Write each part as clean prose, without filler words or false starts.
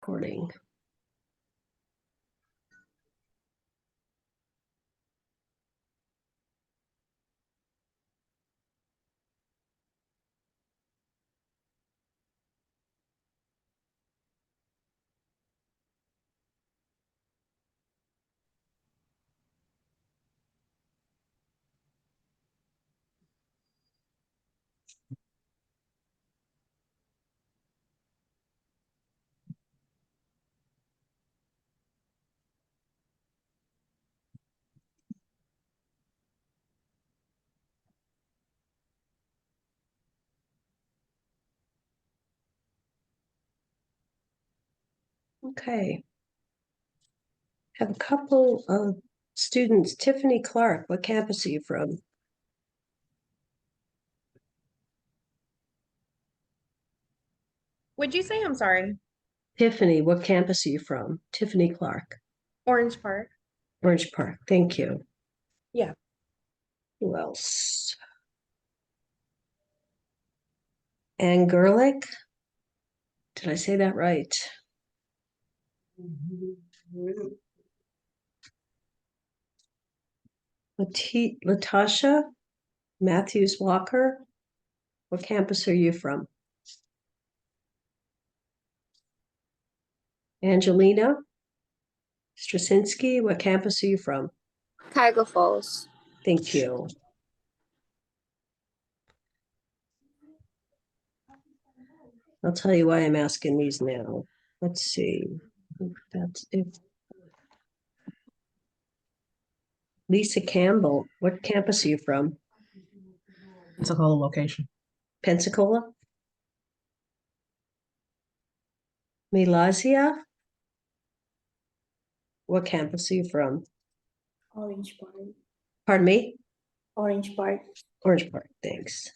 recording. Okay. Have a couple of students. Tiffany Clark, what campus are you from? Would you say I'm sorry? Tiffany, what campus are you from? Tiffany Clark, Orange Park. Orange Park. Thank you. Yeah. Who else? Ann Gerlich. Did I say that right? Latasha Matthews Walker. What campus are you from? Angelina Straczynski, what campus are you from? Tiger Falls. Thank you. I'll tell you why I'm asking these now. Let's see. That's it. Lisa Campbell, what campus are you from? Pensacola location. Pensacola? Milazia? What campus are you from? Orange Park. Pardon me? Orange Park. Orange Park, thanks.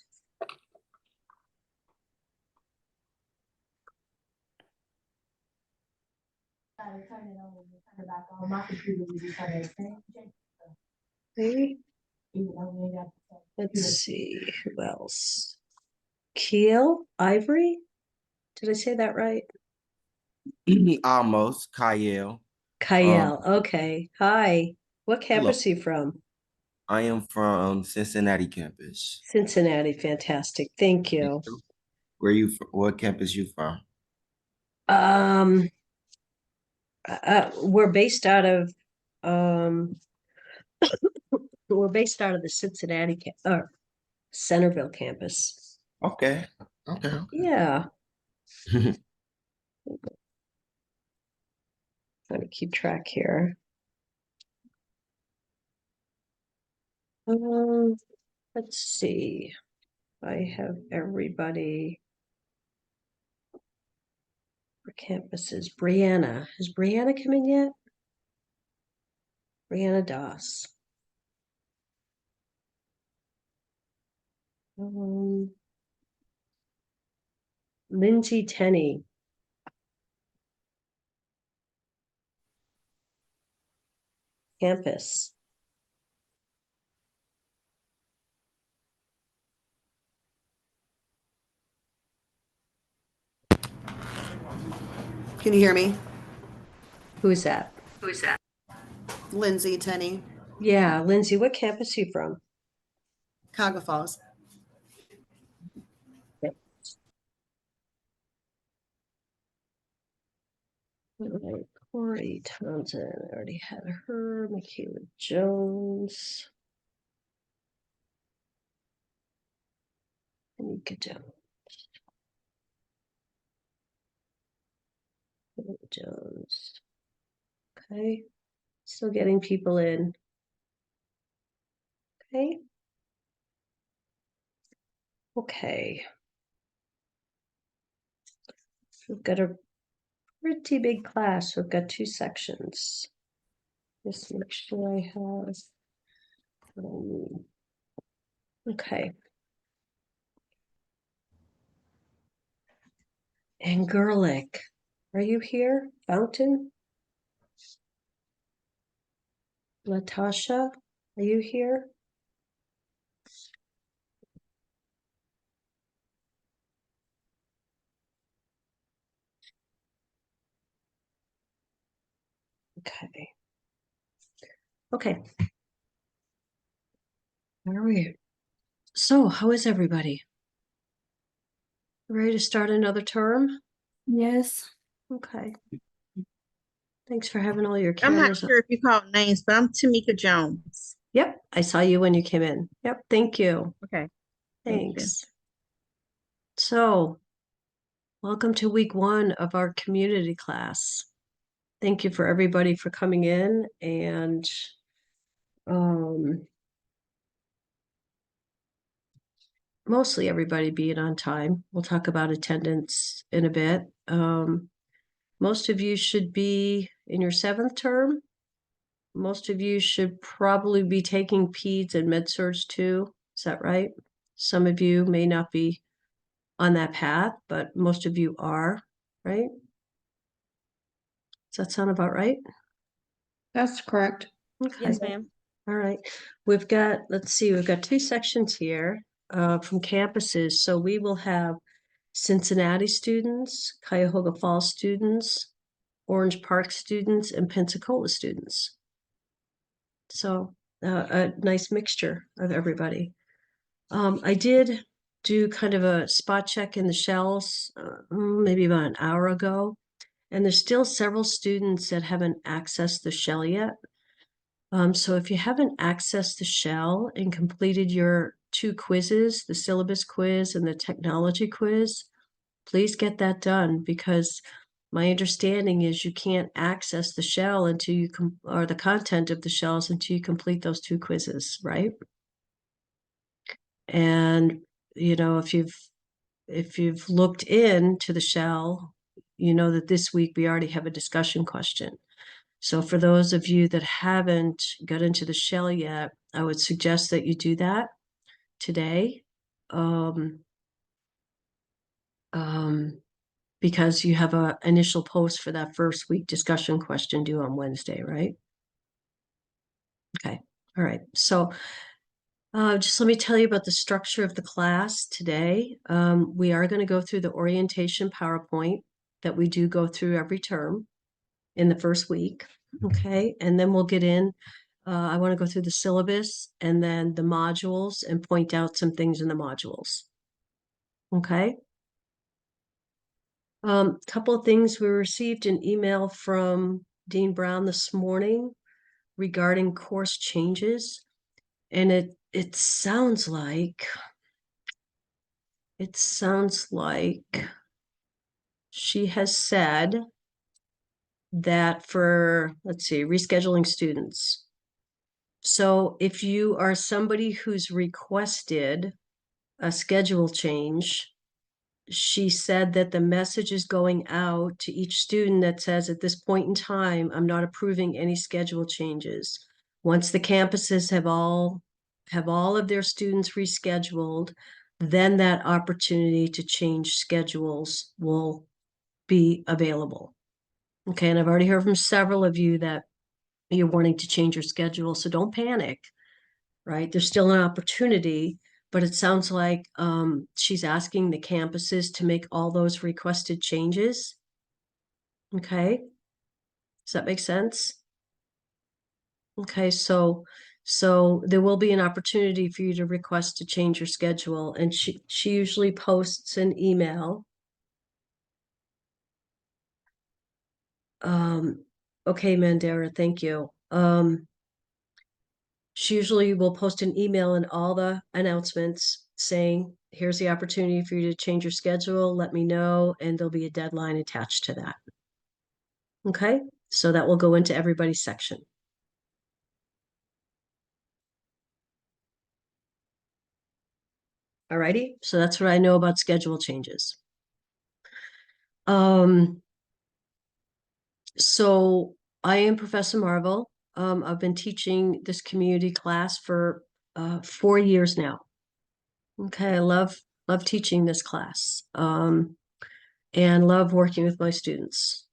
Okay. Let's see, who else? Keel Ivory? Did I say that right? Almost, Kyle. Kyle, okay. Hi. What Hello. campus are you from? I am from Cincinnati campus. Cincinnati, fantastic. Thank you. Where you? What campus you from? We're based out of we're based out of the Cincinnati or Centerville campus. Okay. Okay. Yeah, trying to keep track here. Let's see. I have everybody for campuses. Brianna, has Brianna come in yet? Brianna Doss. Lindsay Tenney. Campus. Can you hear me? Who's that? Lindsay Tenney, Yeah, Lindsay, what campus are you from? Tiger Falls. All right, Corey Townsend, I already had her. Michaela Jones. Anika Jones. Jones. Okay, still getting people in. Okay. Okay. We've got a pretty big class. We've got 2 sections. Just make sure I have what I need. Okay. And Gerlich, are you here? Fountain? Latasha, are you here? Okay. Okay. All right. So, how is everybody? Ready to start another term? Yes. Okay. Thanks for having all your I'm not cameras up. sure if you called names, but I'm Tamika Jones. Yep, I saw you when you came in. Yep, thank you. Okay. Thank you. Thanks. So, welcome to week 1 of our community class. Thank you for everybody for coming in and mostly everybody being on time. We'll talk about attendance in a bit. Most of you should be in your 7th term. Most of you should probably be taking peds and med surg too. Is that right? Some of you may not be on that path, but most of you are, right? Does that sound about right? That's correct. Okay. Yes, ma'am. All right. We've got, let's see, we've got 2 sections here from campuses. So we will have Cincinnati students, Cuyahoga Falls students, Orange Park students, and Pensacola students. So a nice mixture of everybody. I did do kind of a spot check in the shells maybe about an hour ago, and there's still several students that haven't accessed the shell yet. So if you haven't accessed the shell and completed your 2 quizzes, the syllabus quiz and the technology quiz, please get that done, because my understanding is you can't access the shell until you or the content of the shells until you complete those 2 quizzes, right? And you know, if you've looked into the shell, you know that this week we already have a discussion question. So for those of you that haven't got into the shell yet, I would suggest that you do that today. Because you have a initial post for that first week discussion question due on Wednesday, right? Okay, all right. So just let me tell you about the structure of the class today. We are going to go through the orientation PowerPoint that we do go through every term in the first week. Okay, and then we'll get in. I want to go through the syllabus and then the modules and point out some things in the modules. Okay. Couple of things. We received an email from Dean Brown this morning regarding course changes, and it sounds like she has said that for, let's see, rescheduling students. So if you are somebody who's requested a schedule change, she said that the message is going out to each student that says, at this point in time, I'm not approving any schedule changes. Once the campuses have all of their students rescheduled, then that opportunity to change schedules will be available. Okay, and I've already heard from several of you that you're wanting to change your schedule, so don't panic, right? There's still an opportunity, but it sounds like she's asking the campuses to make all those requested changes. Okay, does that make sense? Okay, so there will be an opportunity for you to request to change your schedule, and she usually posts an email. Okay, Mandara, thank you. She usually will post an email in all the announcements saying, here's the opportunity for you to change your schedule, let me know, and there'll be a deadline attached to that. Okay, so that will go into everybody's section. Alrighty, so that's what I know about schedule changes. So I am Professor Marvel. I've been teaching this community class for 4 years now. Okay, I love teaching this class and love working with my students.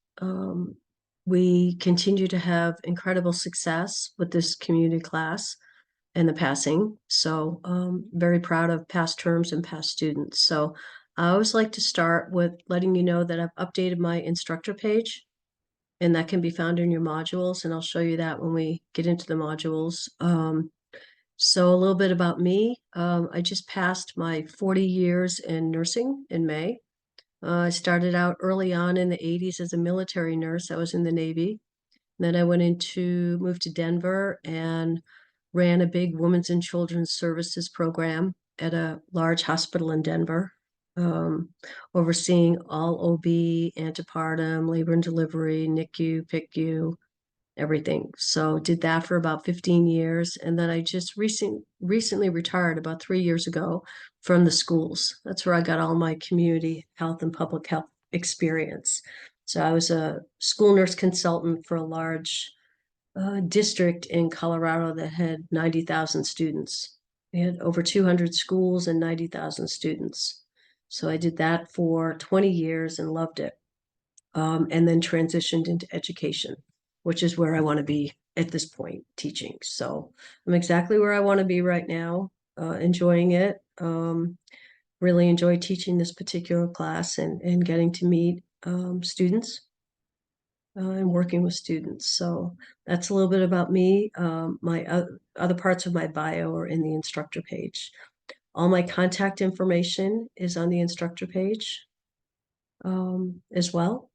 We continue to have incredible success with this community class and the passing. So very proud of past terms and past students. So I always like to start with letting you know that I've updated my instructor page. and that can be found in your modules, and I'll show you that when we get into the modules. So a little bit about me. I just passed my 40 years in nursing in May. I started out early on in the 80s as a military nurse. I was in the Navy. Then I moved to Denver and ran a big women's and children's services program at a large hospital in Denver, overseeing all OB, antepartum, labor and delivery, NICU, PICU, everything. So did that for about 15 years. And then I just recently retired about 3 years ago from the schools. That's where I got all my community health and public health experience. So I was a school nurse consultant for a large district in Colorado that had 90,000 students. We had over 200 schools and 90,000 students. So I did that for 20 years and loved it. And then transitioned into education, which is where I want to be at this point, teaching. So I'm exactly where I want to be right now, enjoying it. Really enjoy teaching this particular class and getting to meet students and working with students. So that's a little bit about me. My other parts of my bio are in the instructor page. All my contact information is on the instructor page as well.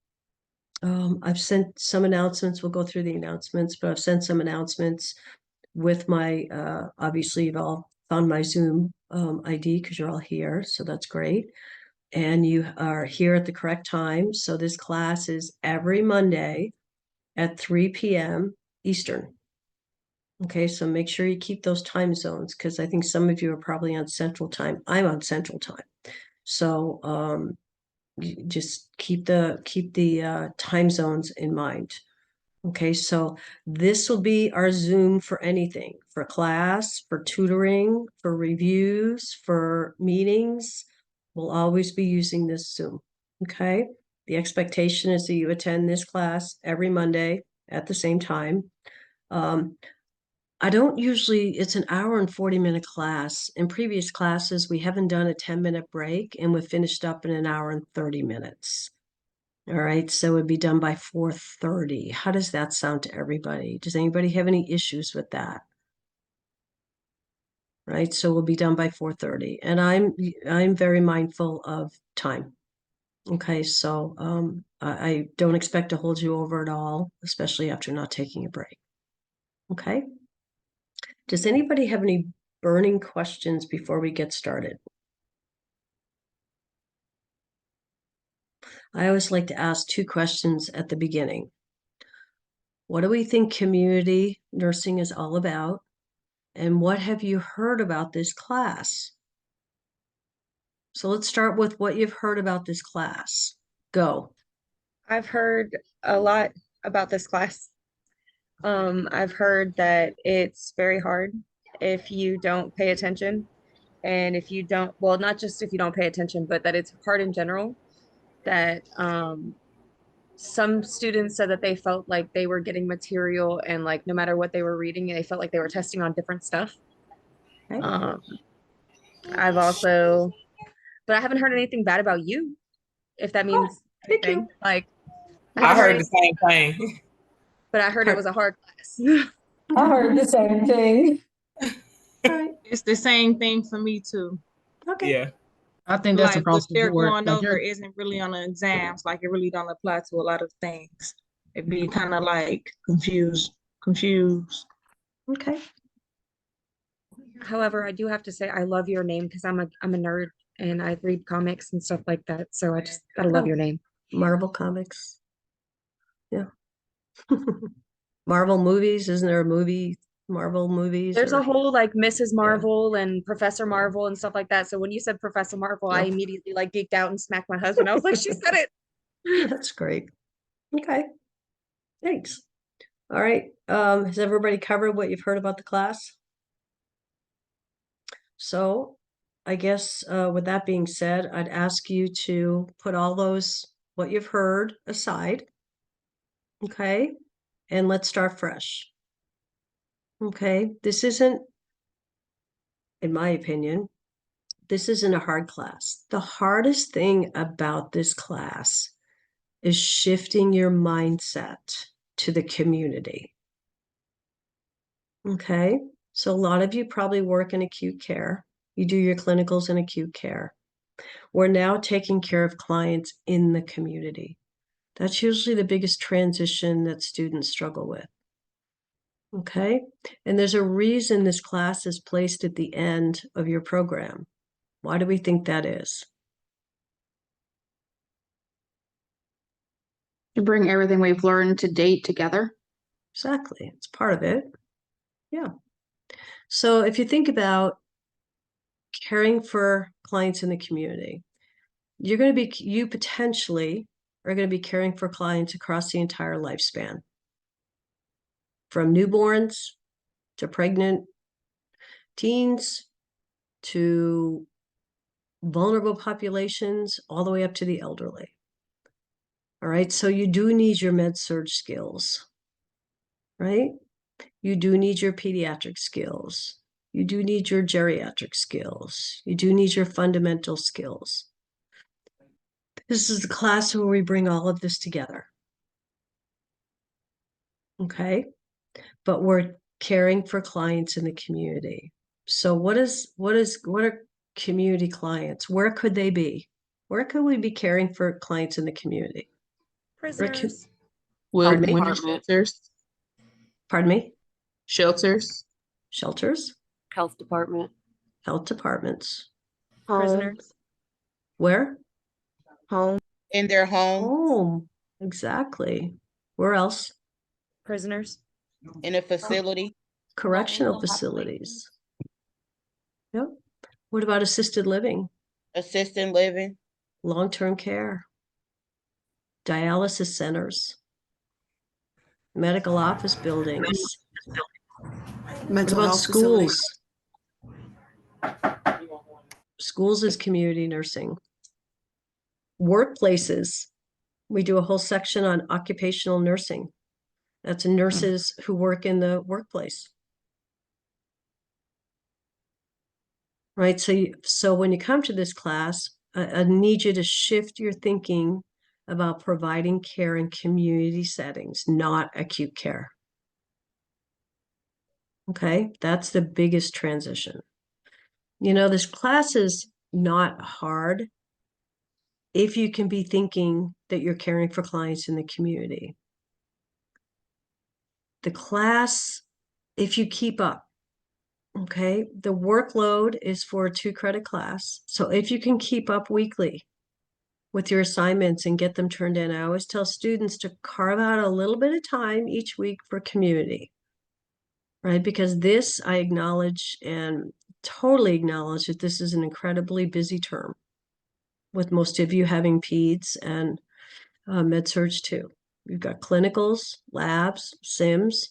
I've sent some announcements. We'll go through the announcements, but I've sent some announcements with my, obviously you've all found my Zoom ID because you're all here. So that's great. And you are here at the correct time. So this class is every Monday at 3 p.m. Eastern. Okay, so make sure you keep those time zones because I think some of you are probably on Central Time. I'm on Central Time. So you just keep the time zones in mind. Okay, so this will be our Zoom for anything, for class, for tutoring, for reviews, for meetings. We'll always be using this Zoom. Okay, the expectation is that you attend this class every Monday at the same time. I don't usually, it's an hour and 40-minute class. In previous classes, we haven't done a 10-minute break and we've finished up in an hour and 30 minutes. All right, so it would be done by 4:30. How does that sound to everybody? Does anybody have any issues with that? Right, so we'll be done by 4:30. And I'm very mindful of time. Okay, so I don't expect to hold you over at all, especially after not taking a break. Okay. Does anybody have any burning questions before we get started? I always like to ask 2 questions at the beginning. What do we think community nursing is all about? And what have you heard about this class? So let's start with what you've heard about this class. Go. I've heard a lot about this class. I've heard that it's very hard if you don't pay attention. And if you don't, well, not just if you don't pay attention, but that it's hard in general. That some students said that they felt like they were getting material and like no matter what they were reading, they felt like they were testing on different stuff. Okay. I've also, but I haven't heard anything bad about you, if that means thank anything. you. Like I heard the same thing. but I heard it was a hard class. I heard the same thing. All right. It's the same thing for me too. Okay. Yeah. I think that's Like across what the they're board. going Like, over isn't really on the exams. Like it really don't apply to a lot of things. It'd be kind of like confused. Okay. However, I do have to say I love your name because I'm a nerd and I read comics and stuff like that. So I just gotta love Oh. your name. Marvel Comics. Yeah. Marvel movies. Isn't there a movie? Marvel movies. There's or- a whole like Mrs. Marvel and Professor Marvel and stuff like that. So when you said Professor Marvel, I Yeah. immediately like geeked out and smacked my husband. I was like, she said it. That's great. Okay. Thanks. All right. Has everybody covered what you've heard about the class? So I guess with that being said, I'd ask you to put all those, what you've heard aside. Okay. And let's start fresh. Okay. This isn't, in my opinion, this isn't a hard class. The hardest thing about this class is shifting your mindset to the community. Okay, so a lot of you probably work in acute care. You do your clinicals in acute care. We're now taking care of clients in the community. That's usually the biggest transition that students struggle with. Okay, and there's a reason this class is placed at the end of your program. Why do we think that is? To bring everything we've learned to date together. Exactly, it's part of it. Yeah. So if you think about caring for clients in the community, you potentially are going to be caring for clients across the entire lifespan, from newborns to pregnant teens to vulnerable populations, all the way up to the elderly. All right, so you do need your med-surg skills, right? You do need your pediatric skills. You do need your geriatric skills. You do need your fundamental skills. This is the class where we bring all of this together. Okay, but we're caring for clients in the community. So what are community clients? Where could they be? Where could we be caring for clients in the community? Prisoners. Pardon me? Women's shelters, Pardon me? shelters, Shelters, Health department. health departments. Prisoners. Where? Home. in their home, Home. Exactly. Where else? Prisoners. in a facility, Correctional facilities. Yep. What about assisted living, assisted living, long-term care, dialysis centers, medical office buildings? What about schools? Schools is community nursing. Workplaces. We do a whole section on occupational nursing. That's nurses who work in the workplace. Right, so when you come to this class, I need you to shift your thinking about providing care in community settings, not acute care. Okay, that's the biggest transition. You know, this class is not hard if you can be thinking that you're caring for clients in the community. The class, if you keep up, okay, the workload is for a 2-credit class. So if you can keep up weekly with your assignments and get them turned in, I always tell students to carve out a little bit of time each week for community, right? Because this, I acknowledge and totally acknowledge that this is an incredibly busy term, with most of you having peds and med-surg too. You've got clinicals, labs, sims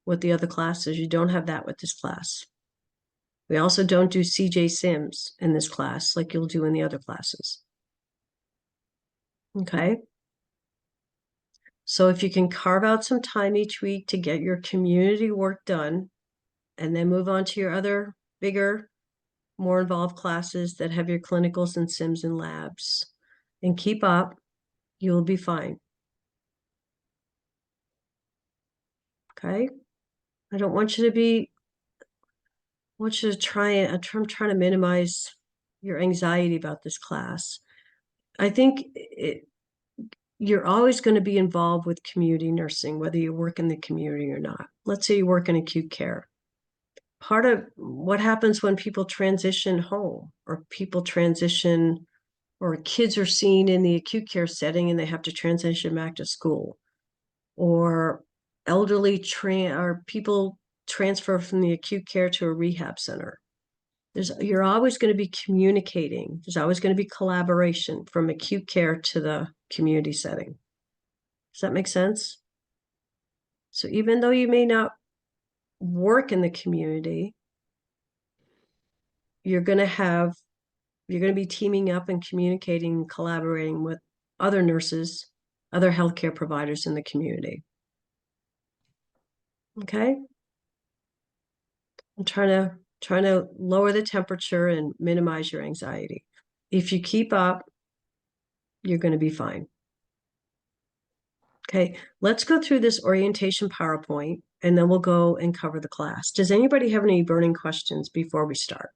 with the other classes. You don't have that with this class. We also don't do CJ Sims in this class like you'll do in the other classes. Okay. So if you can carve out some time each week to get your community work done, and then move on to your other bigger, more involved classes that have your clinicals and sims and labs, and keep up, you'll be fine. Okay. I don't want you to be, I want you to I'm trying to minimize your anxiety about this class. I think you're always going to be involved with community nursing, whether you work in the community or not. Let's say you work in acute care. Part of what happens when people transition home, or people transition, or kids are seen in the acute care setting and they have to transition back to school, or elderly or people transfer from the acute care to a rehab center. You're always going to be communicating. There's always going to be collaboration from acute care to the community setting. Does that make sense? So even though you may not work in the community, you're going to be teaming up and communicating and collaborating with other nurses, other healthcare providers in the community. Okay? I'm trying to lower the temperature and minimize your anxiety. If you keep up, you're going to be fine. Okay, let's go through this orientation PowerPoint and then we'll go and cover the class. Does anybody have any burning questions before we start?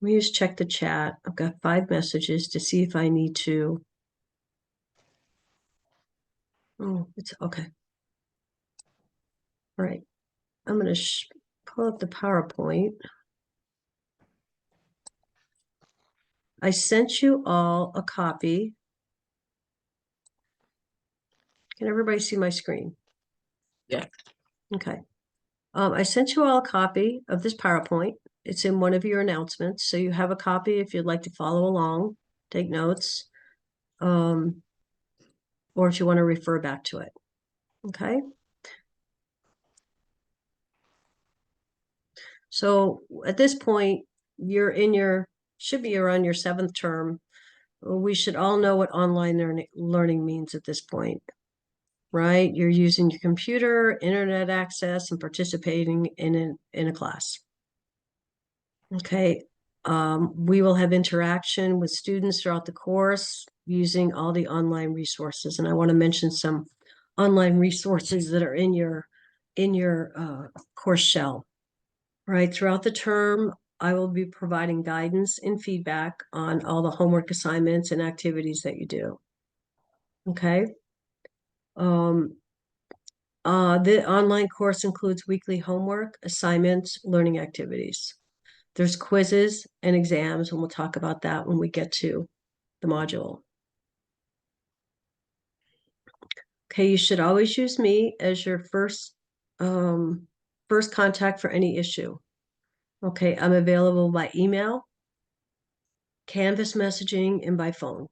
Let me just check the chat. I've got 5 messages to see if I need to. Oh, it's okay. All right. I'm going to pull up the PowerPoint. I sent you all a copy. Can everybody see my screen? Yeah. Okay. I sent you all a copy of this PowerPoint. It's in one of your announcements, so you have a copy if you'd like to follow along, take notes, or if you want to refer back to it. Okay. So at this point, should be around your 7th term. We should all know what online learning means at this point, right? You're using your computer, internet access, and participating in a class. Okay. We will have interaction with students throughout the course using all the online resources. And I want to mention some online resources that are in your course shell. Right, throughout the term, I will be providing guidance and feedback on all the homework assignments and activities that you do. Okay. The online course includes weekly homework, assignments, learning activities. There's quizzes and exams, and we'll talk about that when we get to the module. Okay, you should always use me as your first contact for any issue. Okay, I'm available by email, Canvas messaging, and by phone.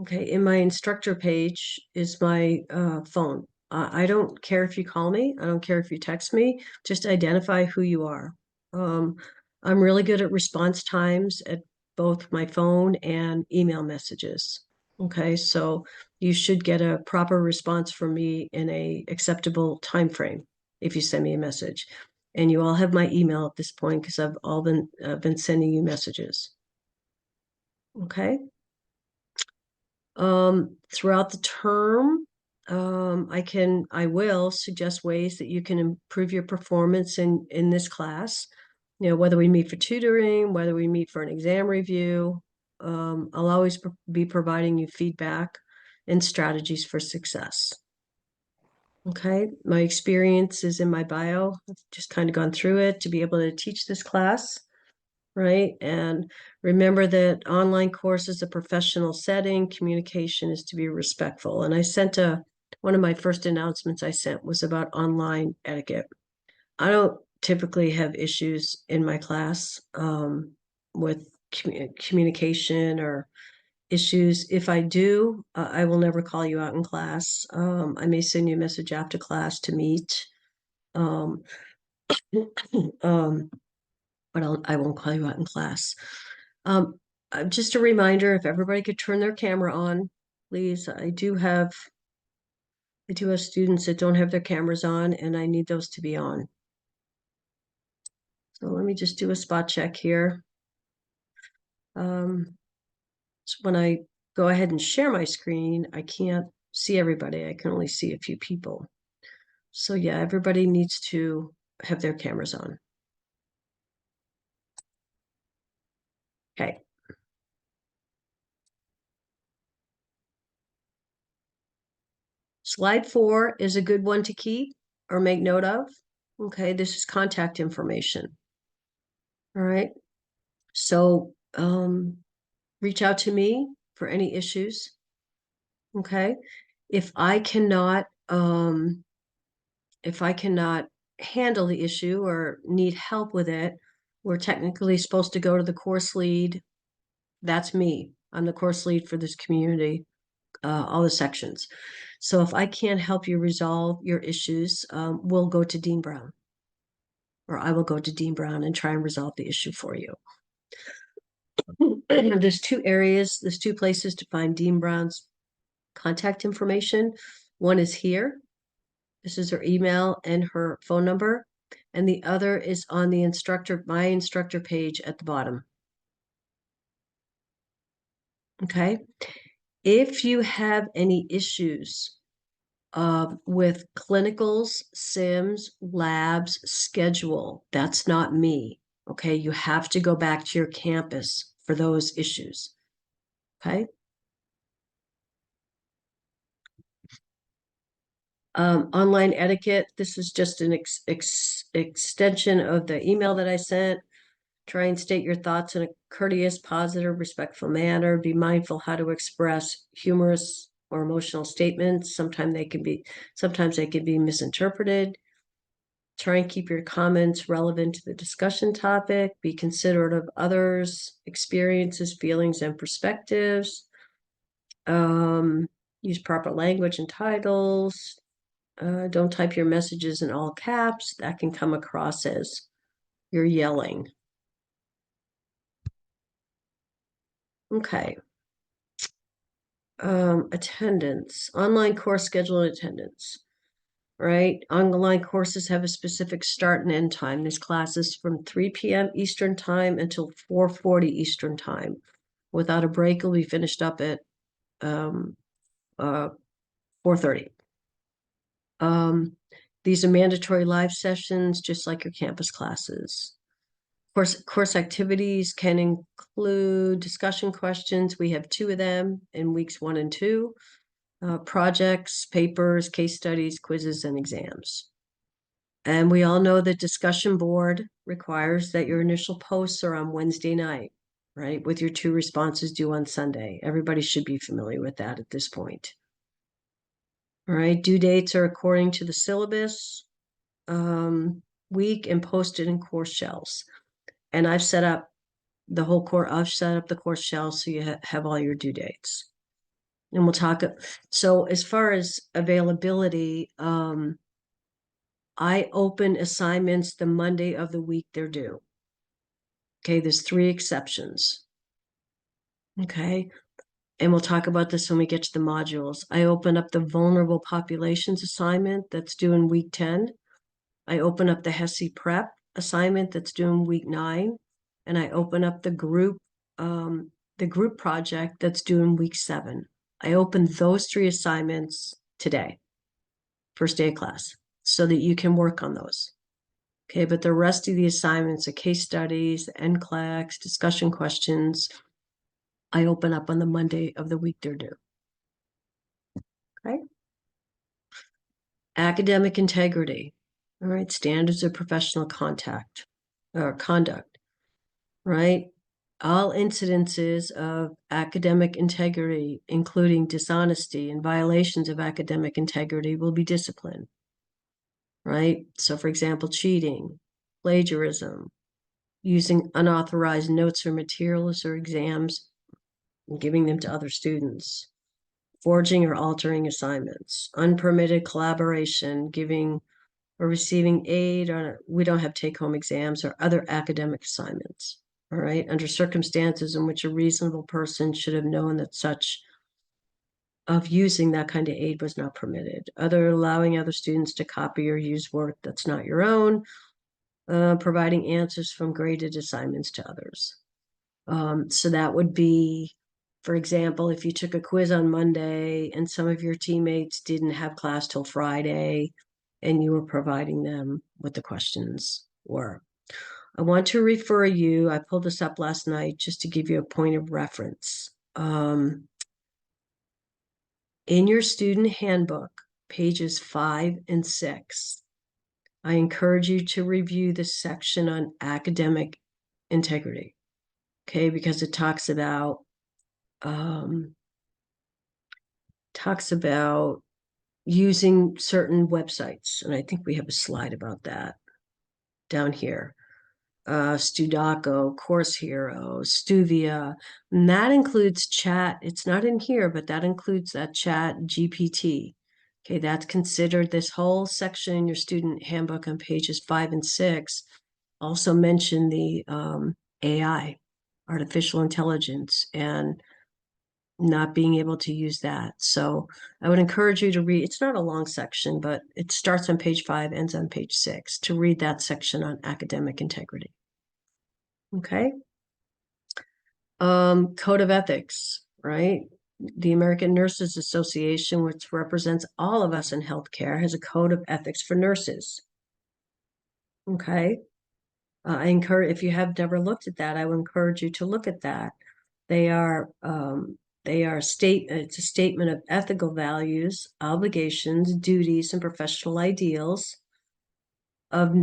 Okay, in my instructor page is my phone. I don't care if you call me. I don't care if you text me. Just identify who you are. I'm really good at response times at both my phone and email messages. Okay, so you should get a proper response from me in a acceptable time frame if you send me a message. And you all have my email at this point because I've all been sending you messages. Okay. Throughout the term, I will suggest ways that you can improve your performance in this class. You know, whether we meet for tutoring, whether we meet for an exam review, I'll always be providing you feedback and strategies for success. Okay, my experience is in my bio. I've just kind of gone through it to be able to teach this class. Right, and remember that online course is a professional setting. Communication is to be respectful. And I sent one of my first announcements I sent was about online etiquette. I don't typically have issues in my class with communication or issues. If I do, I will never call you out in class. I may send you a message after class to meet. But I won't call you out in class. Just a reminder, if everybody could turn their camera on, please. I do have students that don't have their cameras on, and I need those to be on. So let me just do a spot check here. So when I go ahead and share my screen, I can't see everybody. I can only see a few people. So yeah, everybody needs to have their cameras on. Okay. Slide 4 is a good one to keep or make note of. Okay, this is contact information. All right. So reach out to me for any issues. Okay. If I cannot handle the issue or need help with it, we're technically supposed to go to the course lead. That's me. I'm the course lead for this community, all the sections. So if I can't help you resolve your issues, we'll go to Dean Brown. Or I will go to Dean Brown and try and resolve the issue for you. There's 2 places to find Dean Brown's contact information. One is here. This is her email and her phone number. And the other is on the my instructor page at the bottom. Okay. If you have any issues with clinicals, sims, labs, schedule, that's not me. Okay, you have to go back to your campus for those issues. Okay. Online etiquette, this is just an extension of the email that I sent. Try and state your thoughts in a courteous, positive, respectful manner. Be mindful how to express humorous or emotional statements. Sometimes they can be misinterpreted. Try and keep your comments relevant to the discussion topic. Be considerate of others' experiences, feelings, and perspectives. Use proper language and titles. Don't type your messages in all caps. That can come across as you're yelling. Okay. Attendance, online course schedule and attendance, right? Online courses have a specific start and end time. This class is from 3 p.m. Eastern time until 4:40 Eastern time. Without a break, it'll be finished up at 4:30. These are mandatory live sessions, just like your campus classes. Course activities can include discussion questions. We have 2 of them in weeks 1 and 2. Projects, papers, case studies, quizzes, and exams. And we all know that discussion board requires that your initial posts are on Wednesday night, right? With your 2 responses due on Sunday. Everybody should be familiar with that at this point. All right, due dates are according to the syllabus week and posted in course shells. And I've set up the whole course, I've set up the course shells so you have all your due dates. And we'll talk. So as far as availability, I open assignments the Monday of the week they're due. Okay, there's 3 exceptions. Okay, and we'll talk about this when we get to the modules. I open up the vulnerable populations assignment that's due in week 10. I open up the HESI prep assignment that's due in week 9. And I open up the group project that's due in week 7. I opened those 3 assignments today, first day of class, so that you can work on those. Okay, but the rest of the assignments, the case studies, the NCLEX, discussion questions, I open up on the Monday of the week they're due. Okay. Academic integrity. All right, standards of professional conduct, right? All incidences of academic integrity, including dishonesty and violations of academic integrity, will be disciplined, right? So, for example, cheating, plagiarism, using unauthorized notes or materials or exams, and giving them to other students, forging or altering assignments, unpermitted collaboration, giving or receiving aid, or we don't have take-home exams or other academic assignments. All right, under circumstances in which a reasonable person should have known that such of using that kind of aid was not permitted. Allowing other students to copy or use work that's not your own, providing answers from graded assignments to others. So that would be, for example, if you took a quiz on Monday and some of your teammates didn't have class till Friday and you were providing them what the questions were. I want to refer you, I pulled this up last night just to give you a point of reference. In your student handbook, pages 5 and 6, I encourage you to review the section on academic integrity. Okay, because it talks about using certain websites. And I think we have a slide about that down here. Studako, Course Hero, Stuvia, and that includes chat. It's not in here, but that includes that chat GPT. Okay, that's considered. This whole section in your student handbook on pages 5 and 6 also mention the AI, artificial intelligence, and not being able to use that. So I would encourage you to read. It's not a long section, but it starts on page 5, ends on page 6, to read that section on academic integrity. Okay. Code of ethics, right? the American Nurses Association, which represents all of us in healthcare, has a code of ethics for nurses. Okay. I encourage, if you have never looked at that, I would encourage you to look at that. It's a statement of ethical values, obligations, duties, and professional ideals of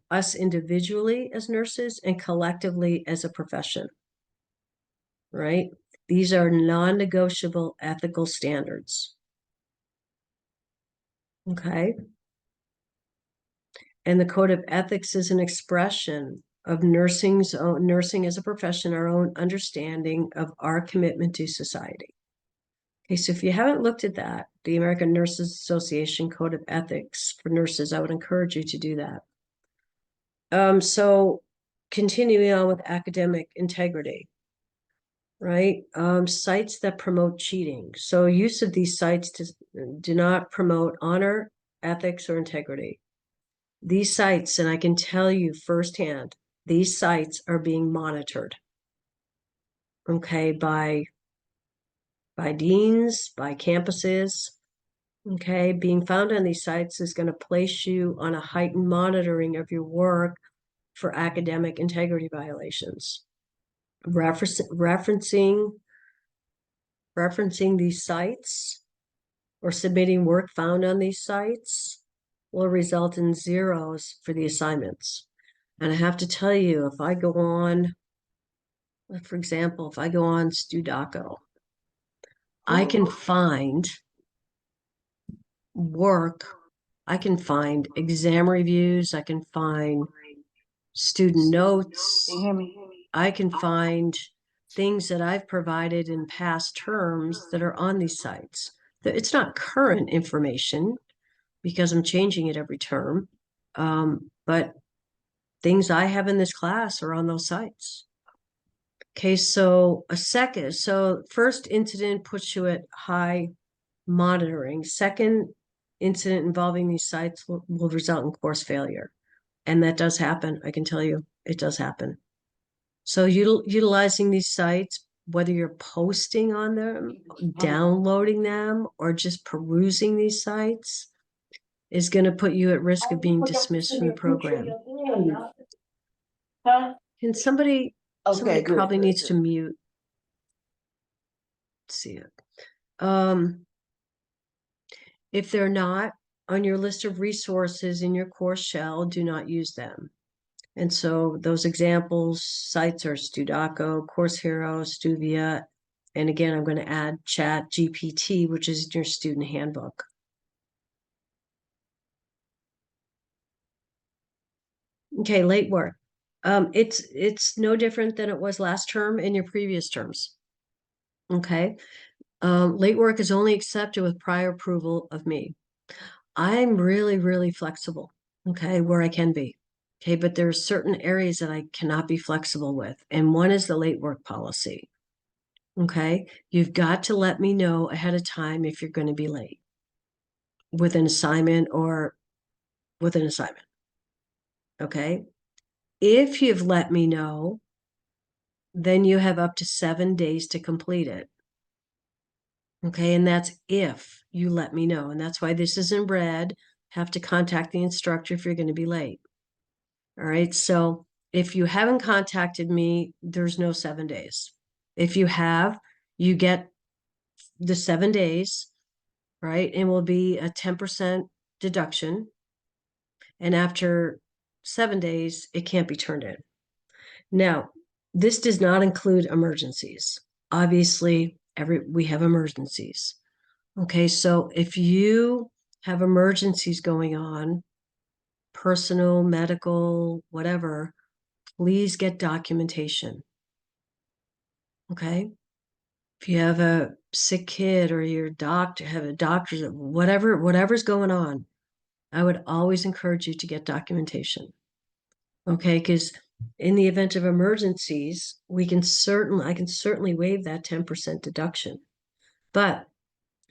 us individually as nurses and collectively as a profession. Right? These are non-negotiable ethical standards. Okay. And the code of ethics is an expression of nursing as a profession, our own understanding of our commitment to society. Okay, so if you haven't looked at that, the American Nurses Association Code of Ethics for Nurses, I would encourage you to do that. So continuing on with academic integrity, right? Sites that promote cheating. So use of these sites do not promote honor, ethics, or integrity. These sites, and I can tell you firsthand, these sites are being monitored, okay, by deans, by campuses, okay. Being found on these sites is going to place you on a heightened monitoring of your work for academic integrity violations. Referencing these sites or submitting work found on these sites will result in zeros for the assignments. And I have to tell you, if I go on, for example, if I go on Studaco, I can find work, I can find exam reviews, I can find student notes, I can find things that I've provided in past terms that are on these sites. It's not current information because I'm changing it every term, but things I have in this class are on those sites. Okay, so first incident puts you at high monitoring. Second incident involving these sites will result in course failure. And that does happen. I can tell you, it does happen. So utilizing these sites, whether you're posting on them, downloading them, or just perusing these sites, is going to put you at risk of being dismissed from the program. Can somebody probably needs to mute. Let's see it. If they're not on your list of resources in your course shell, do not use them. And so those examples sites are Studaco, Course Hero, Stuvia, and again, I'm going to add Chat GPT, which is your student handbook. Okay, late work. It's no different than it was last term in your previous terms. Okay. Late work is only accepted with prior approval of me. I'm really, really flexible, okay, where I can be. Okay, but there are certain areas that I cannot be flexible with. And one is the late work policy. Okay, you've got to let me know ahead of time if you're going to be late with an assignment or with an assignment. Okay, if you've let me know, then you have up to 7 days to complete it. Okay, and that's if you let me know. And that's why this is in red. Have to contact the instructor if you're going to be late. All right, so if you haven't contacted me, there's no 7 days. If you have, you get the 7 days, right? And will be a 10% deduction. And after 7 days, it can't be turned in. Now, this does not include emergencies. Obviously, we have emergencies. Okay, so if you have emergencies going on, personal, medical, whatever, please get documentation. Okay, if you have a sick kid or your doctor, have a doctor's, whatever's going on, I would always encourage you to get documentation. Okay, because in the event of emergencies, I can certainly waive that 10% deduction. But,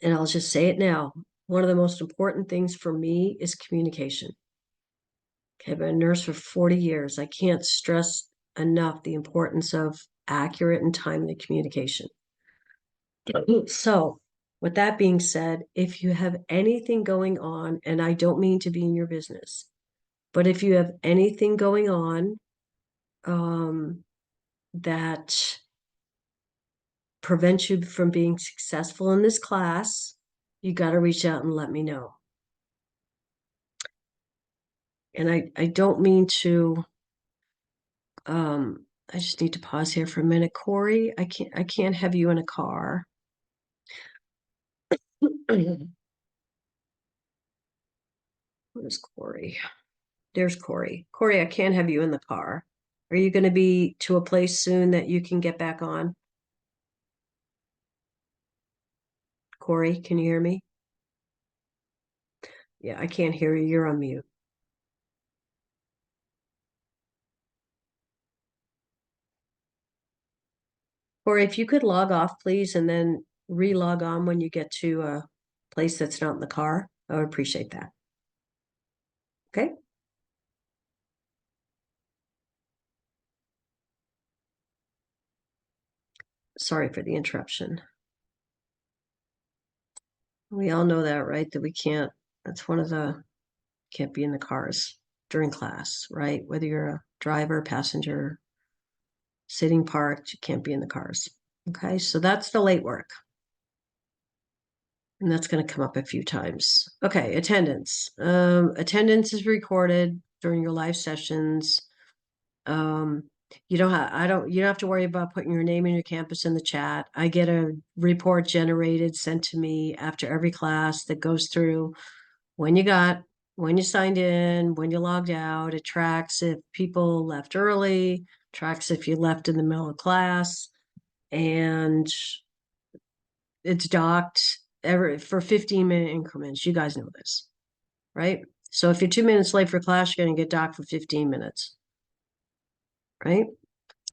and I'll just say it now, one of the most important things for me is communication. Okay, I've been a nurse for 40 years. I can't stress enough the importance of accurate and timely communication. So, with that being said, if you have anything going on, and I don't mean to be in your business, but if you have anything going on, that prevents you from being successful in this class, you got to reach out and let me know. And I don't mean to, I just need to pause here for a minute. Corey, I can't have you in a car. Where's Corey? There's Corey. Corey, I can't have you in the car. Are you going to be to a place soon that you can get back on? Corey, can you hear me? Yeah, I can't hear you. You're on mute. Corey, if you could log off, please, and then re-log on when you get to a place that's not in the car, I would appreciate that. Okay? Sorry for the interruption. We all know that, right? That we can't, that's one of the, can't be in the cars during class, right? Whether you're a driver, passenger, sitting parked, you can't be in the cars. Okay, so that's the late work. And that's going to come up a few times. Okay, attendance. Attendance is recorded during your live sessions. You don't have to worry about putting your name and your campus in the chat. I get a report generated, sent to me after every class that goes through when you signed in, when you logged out. It tracks if people left early, tracks if you left in the middle of class, and it's docked for 15-minute increments. You guys know this, right? So if you're 2 minutes late for class, you're going to get docked for 15 minutes, right?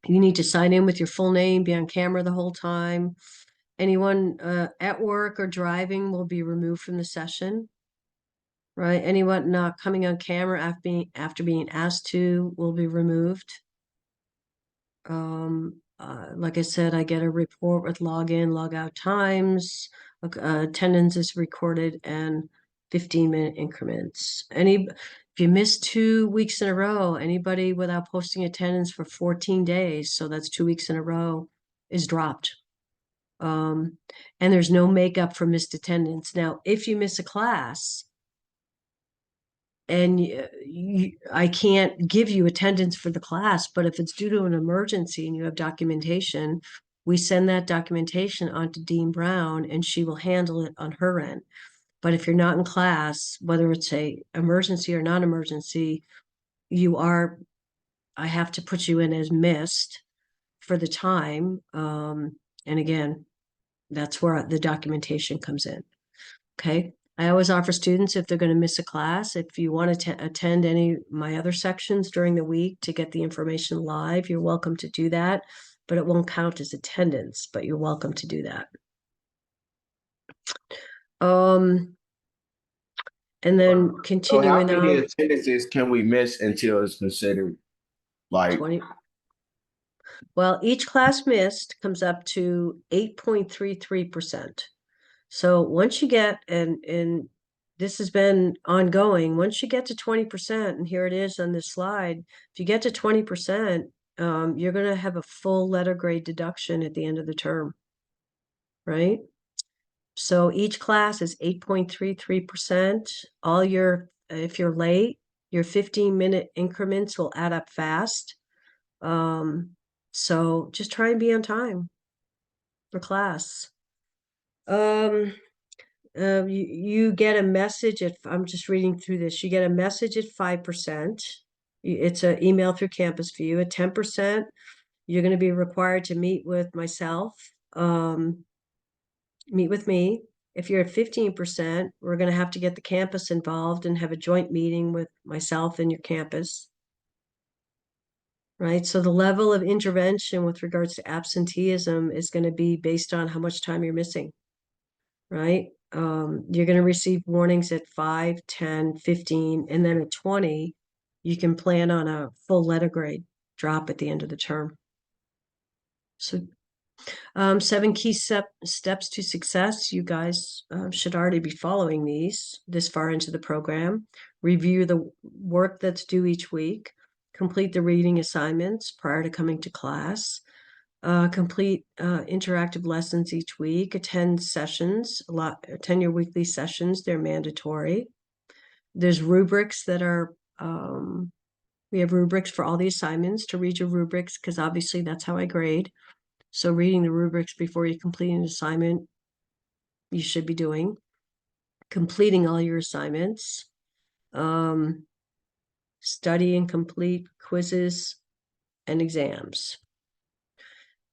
You need to sign in with your full name, be on camera the whole time. Anyone at work or driving will be removed from the session, right? Anyone not coming on camera after being asked to will be removed. Like I said, I get a report with login, log out times. Attendance is recorded and 15-minute increments. If you miss 2 weeks in a row, anybody without posting attendance for 14 days, so that's 2 weeks in a row, is dropped. And there's no makeup for missed attendance. Now, if you miss a class, and I can't give you attendance for the class, but if it's due to an emergency and you have documentation, we send that documentation on to Dean Brown and she will handle it on her end. But if you're not in class, whether it's a emergency or non-emergency, I have to put you in as missed for the time. And again, that's where the documentation comes in. Okay. I always offer students, if they're going to miss a class, if you want to attend any of my other sections during the week to get the information live, you're welcome to do that, but it won't count as attendance, but you're welcome to do that. And then So continuing how many on attendances can we miss until it's considered like 20. Well, each class missed comes up to 8.33%. So once you get, and this has been ongoing, once you get to 20%, and here it is on this slide, if you get to 20%, you're going to have a full letter grade deduction at the end of the term, right? So each class is 8.33%. If you're late, your 15-minute increments will add up fast. So just try and be on time for class. You get a message I'm just reading through this. You get a message at 5%. It's an email through Campus View. At 10%, you're going to be required to meet with myself, meet with me. If you're at 15%, we're going to have to get the campus involved and have a joint meeting with myself and your campus. Right. So the level of intervention with regards to absenteeism is going to be based on how much time you're missing. Right. You're going to receive warnings at 5, 10, 15, and then at 20, you can plan on a full letter grade drop at the end of the term. So 7 key steps to success. You guys should already be following these this far into the program. Review the work that's due each week. Complete the reading assignments prior to coming to class. Complete interactive lessons each week. Attend sessions, attend your weekly sessions. They're mandatory. There's rubrics that are, we have rubrics for all the assignments to read your rubrics, because obviously that's how I grade. So reading the rubrics before you complete an assignment, you should be doing. Completing all your assignments. Study and complete quizzes and exams.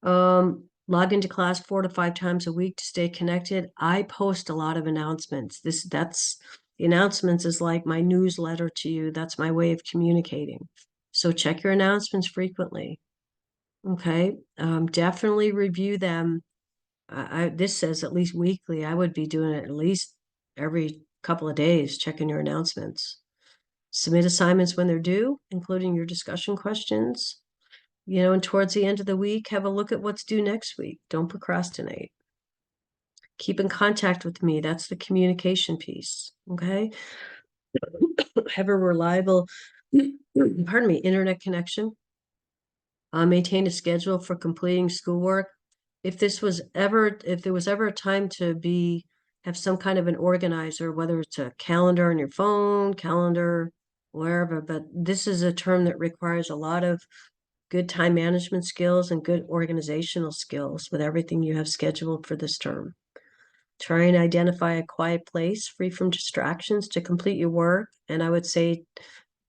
Log into class 4 to 5 times a week to stay connected. I post a lot of announcements. The announcements is like my newsletter to you. That's my way of communicating. So check your announcements frequently. Okay. Definitely review them. This says at least weekly. I would be doing it at least every couple of days, checking your announcements. Submit assignments when they're due, including your discussion questions. You know, and towards the end of the week, have a look at what's due next week. Don't procrastinate. Keep in contact with me. That's the communication piece. Okay. Have a reliable, pardon me, internet connection. Maintain a schedule for completing schoolwork. If there was ever a time to have some kind of an organizer, whether it's a calendar on your phone, calendar, wherever, but this is a term that requires a lot of good time management skills and good organizational skills with everything you have scheduled for this term. Try and identify a quiet place free from distractions to complete your work. And I would say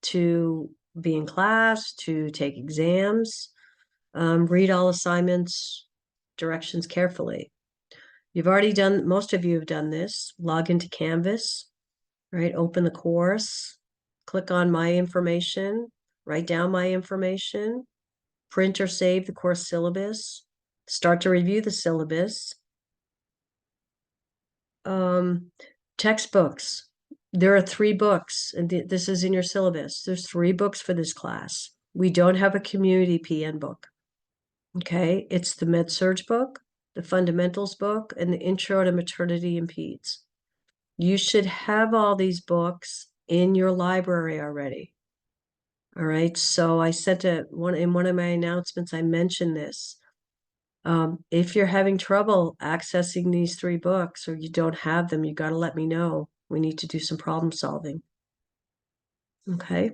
to be in class, to take exams, read all assignments, directions carefully. Most of you have done this. Log into Canvas, right? Open the course, click on My Information, write down my information, print or save the course syllabus, start to review the syllabus. Textbooks. There are 3 books, and this is in your syllabus. There's 3 books for this class. We don't have a community PN book. Okay, it's the Med-Surg book, the Fundamentals book, and the Intro to Maternity and Peds. You should have all these books in your library already. All right, so I said in one of my announcements, I mentioned this. If you're having trouble accessing these 3 books, or you don't have them, you got to let me know. We need to do some problem solving. Okay.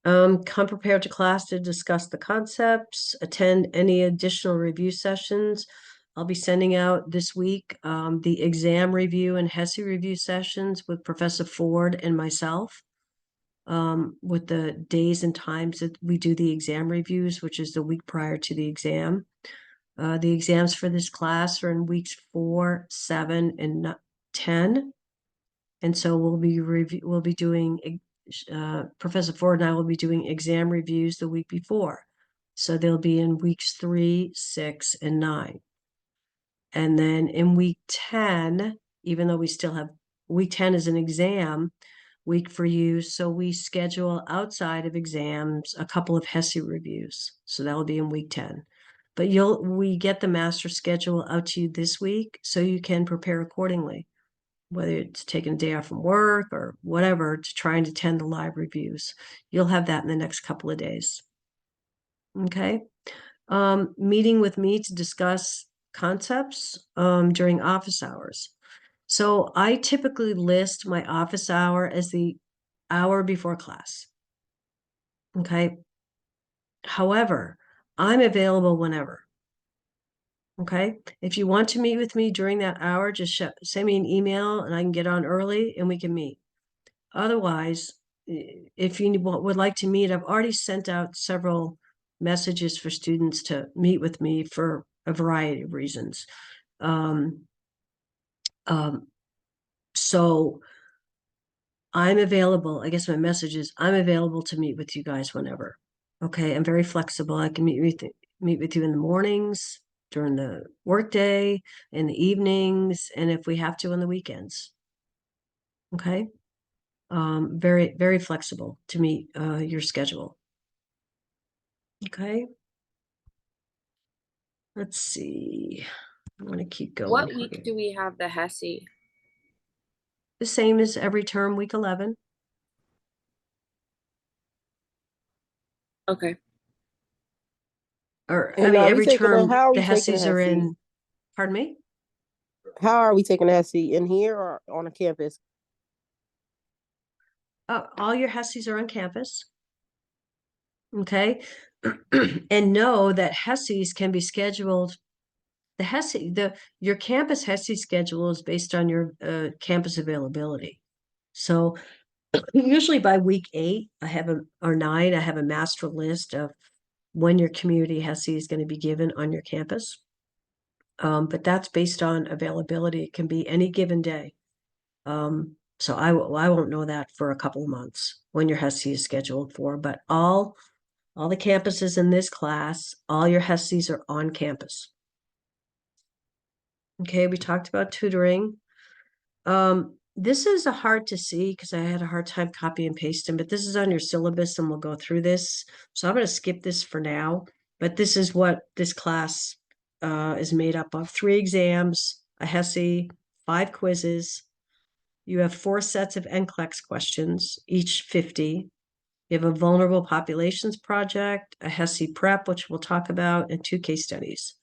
Come prepared to class to discuss the concepts, attend any additional review sessions. I'll be sending out this week the exam review and HESI review sessions with Professor Ford and myself, with the days and times that we do the exam reviews, which is the week prior to the exam. The exams for this class are in weeks 4, 7, and 10. And so we'll be doing Professor Ford and I will be doing exam reviews the week before. So they'll be in weeks 3, 6, and 9. And then in week 10, even though we still have week 10 is an exam week for you, so we schedule outside of exams a couple of HESI reviews. So that will be in week 10. But we get the master schedule out to you this week so you can prepare accordingly, whether it's taking a day off from work or whatever, to try and attend the live reviews. You'll have that in the next couple of days. Okay. Meeting with me to discuss concepts during office hours. So I typically list my office hour as the hour before class. Okay. However, I'm available whenever. Okay. If you want to meet with me during that hour, just send me an email and I can get on early and we can meet. Otherwise, if you would like to meet, I've already sent out several messages for students to meet with me for a variety of reasons. So I'm available. I guess my message is I'm available to meet with you guys whenever. Okay. I'm very flexible. I can meet with you in the mornings, during the workday, in the evenings, and if we have to on the weekends. Okay. Very, very flexible to meet your schedule. Okay. Let's see. I want to keep going. What here. week do we have the HESI? The same as every term, week 11. Okay. Or, I And mean, are we every taking term, how are the we taking HESIs are HESI? in, pardon me? How are we taking HESI, in here or on a campus? All your HESIs are on campus. Okay. And know that HESIs can be scheduled. Your campus HESI schedule is based on your campus availability. So usually by week 8, or 9, I have a master list of when your community HESI is going to be given on your campus. But that's based on availability. It can be any given day. So I won't know that for a couple of months when your HESI is scheduled for, but all the campuses in this class, all your HESIs are on campus. Okay, we talked about tutoring. This is a hard to see because I had a hard time copy and pasting, but this is on your syllabus and we'll go through this. So I'm going to skip this for now, but this is what this class is made up of: 3 exams, a HESI, 5 quizzes. You have 4 sets of NCLEX questions, each 50. You have a vulnerable populations project, a HESI prep, which we'll talk about, and 2 case studies.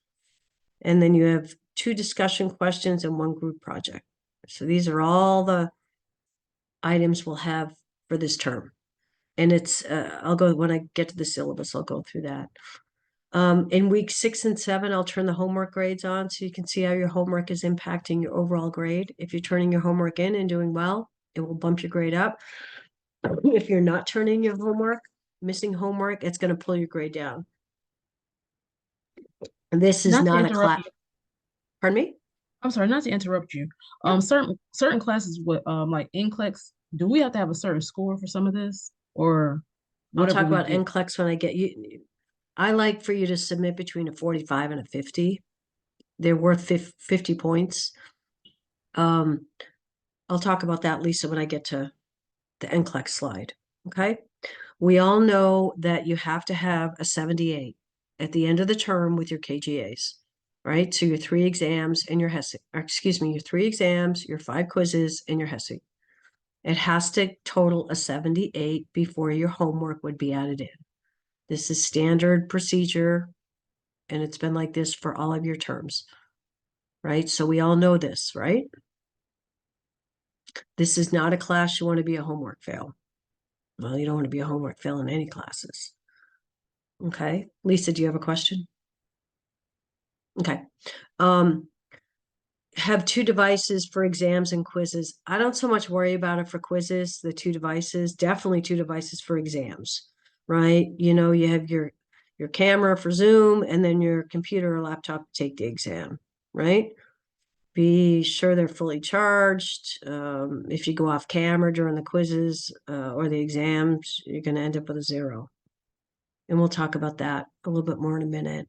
And then you have 2 discussion questions and 1 group project. So these are all the items we'll have for this term. And it's, I'll go, when I get to the syllabus, I'll go through that. In week 6 and 7, I'll turn the homework grades on so you can see how your homework is impacting your overall grade. If you're turning your homework in and doing well, it will bump your grade up. If you're not turning your homework, missing homework, it's going to pull your grade down. And this is Not to not a interrupt class. you. Pardon me? I'm sorry, not to interrupt you. Yeah. Certain classes with like NCLEX, do we have to have a certain score for some of this, or I'll whatever talk we about get? NCLEX when I get you. I like for you to submit between a 45 and a 50. They're worth 50 points. I'll talk about that, Lisa, when I get to the NCLEX slide. Okay. We all know that you have to have a 78 at the end of the term with your KGAs, right? So your 3 exams and your HESI, or excuse me, your 3 exams, your 5 quizzes, and your HESI. It has to total a 78 before your homework would be added in. This is standard procedure, and it's been like this for all of your terms, right? So we all know this, right? This is not a class you want to be a homework fail. Well, you don't want to be a homework fail in any classes. Okay. Lisa, do you have a question? Okay. Have 2 devices for exams and quizzes. I don't so much worry about it for quizzes, the 2 devices, definitely 2 devices for exams, right? You know, you have your camera for Zoom and then your computer or laptop to take the exam, right? Be sure they're fully charged. If you go off camera during the quizzes or the exams, you're going to end up with a 0. And we'll talk about that a little bit more in a minute.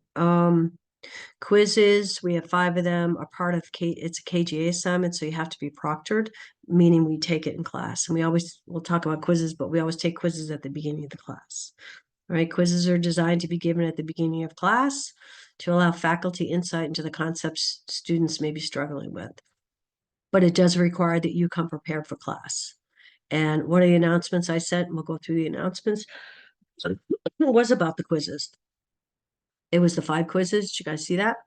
Quizzes, we have 5 of them. A part of it's a KGA assignment, so you have to be proctored, meaning we take it in class. And we'll talk about quizzes, but we always take quizzes at the beginning of the class. All right, quizzes are designed to be given at the beginning of class to allow faculty insight into the concepts students may be struggling with. But it does require that you come prepared for class. And one of the announcements I sent, and we'll go through the announcements, was about the quizzes. It was the 5 quizzes. Did you guys see that?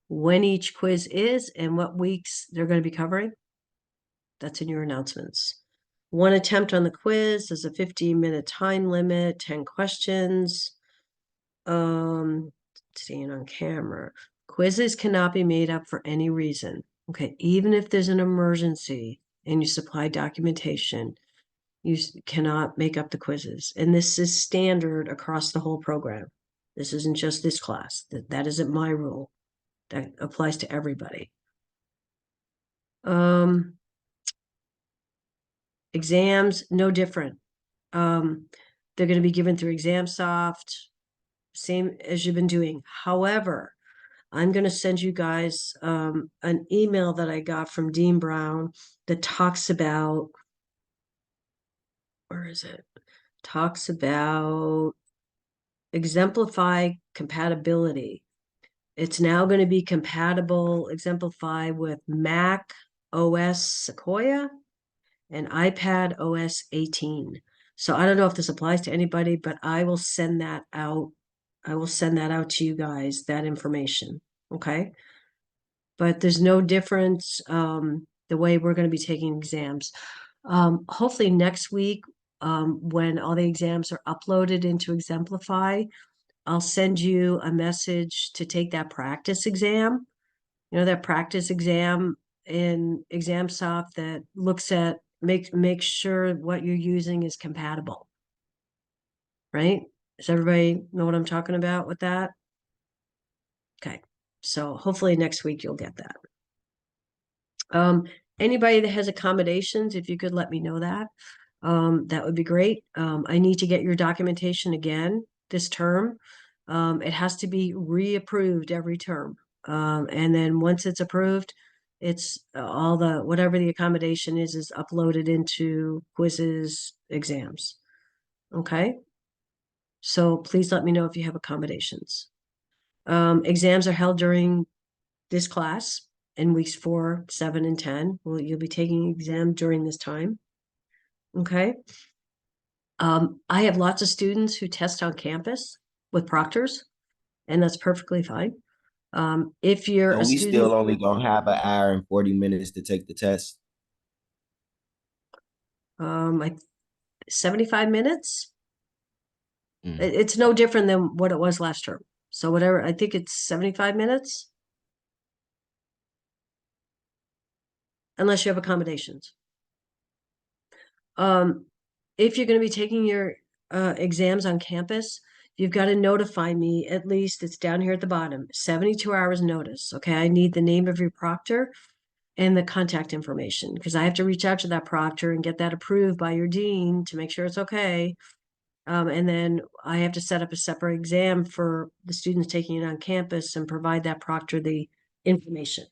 When each quiz is and what weeks they're going to be covering. That's in your announcements. 1 attempt on the quiz. There's a 15-minute time limit, 10 questions. Staying on camera. Quizzes cannot be made up for any reason. Okay, even if there's an emergency and you supply documentation, you cannot make up the quizzes. And this is standard across the whole program. This isn't just this class. That isn't my rule. That applies to everybody. Exams, no different. They're going to be given through ExamSoft, same as you've been doing. However, I'm going to send you guys an email that I got from Dean Brown that talks about, where is it? Talks about Exemplify compatibility. It's now going to be compatible, Exemplify with Mac OS Sequoia and iPad OS 18. So I don't know if this applies to anybody, but I will send that out. I will send that out to you guys, that information. Okay. But there's no difference the way we're going to be taking exams. Hopefully next week, when all the exams are uploaded into Exemplify, I'll send you a message to take that practice exam. You know, that practice exam in ExamSoft that looks at, make sure what you're using is compatible. Right? Does everybody know what I'm talking about with that? Okay. So hopefully next week you'll get that. Anybody that has accommodations, if you could let me know that, that would be great. I need to get your documentation again this term. It has to be reapproved every term. And then once it's approved, it's all the, whatever the accommodation is uploaded into quizzes, exams. Okay. So please let me know if you have accommodations. Exams are held during this class in weeks 4, 7, and 10. Well, you'll be taking an exam during this time. Okay. I have lots of students who test on campus with proctors, and that's perfectly fine. If you're So a we student, still only gonna have an hour and 40 minutes to take the test. 75 minutes. Mm. It's no different than what it was last term. So whatever, I think it's 75 minutes. Unless you have accommodations. If you're going to be taking your exams on campus, you've got to notify me, at least it's down here at the bottom, 72 hours notice. Okay, I need the name of your proctor and the contact information, because I have to reach out to that proctor and get that approved by your dean to make sure it's okay. And then I have to set up a separate exam for the students taking it on campus and provide that proctor the information.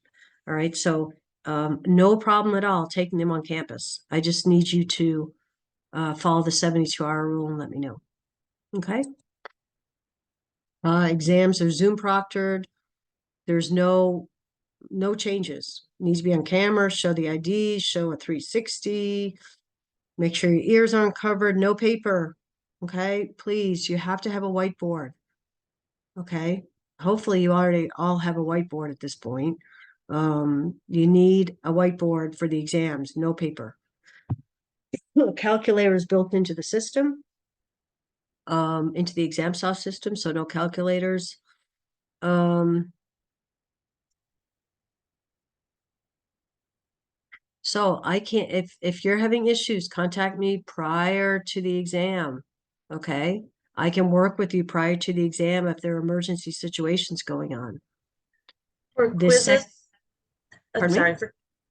All right, so no problem at all taking them on campus. I just need you to follow the 72-hour rule and let me know. Okay. Exams are Zoom proctored. There's no changes. Needs to be on camera, show the ID, show a 360, make sure your ears aren't covered, no paper. Okay, please, you have to have a whiteboard. Okay, hopefully you already all have a whiteboard at this point. You need a whiteboard for the exams, no paper. Calculator is built into the system, into the ExamSoft system, so no calculators. So I can't, if you're having issues, contact me prior to the exam. Okay, I can work with you prior to the exam if there are emergency situations going on. For This quizzes, I'm Pardon me? sorry,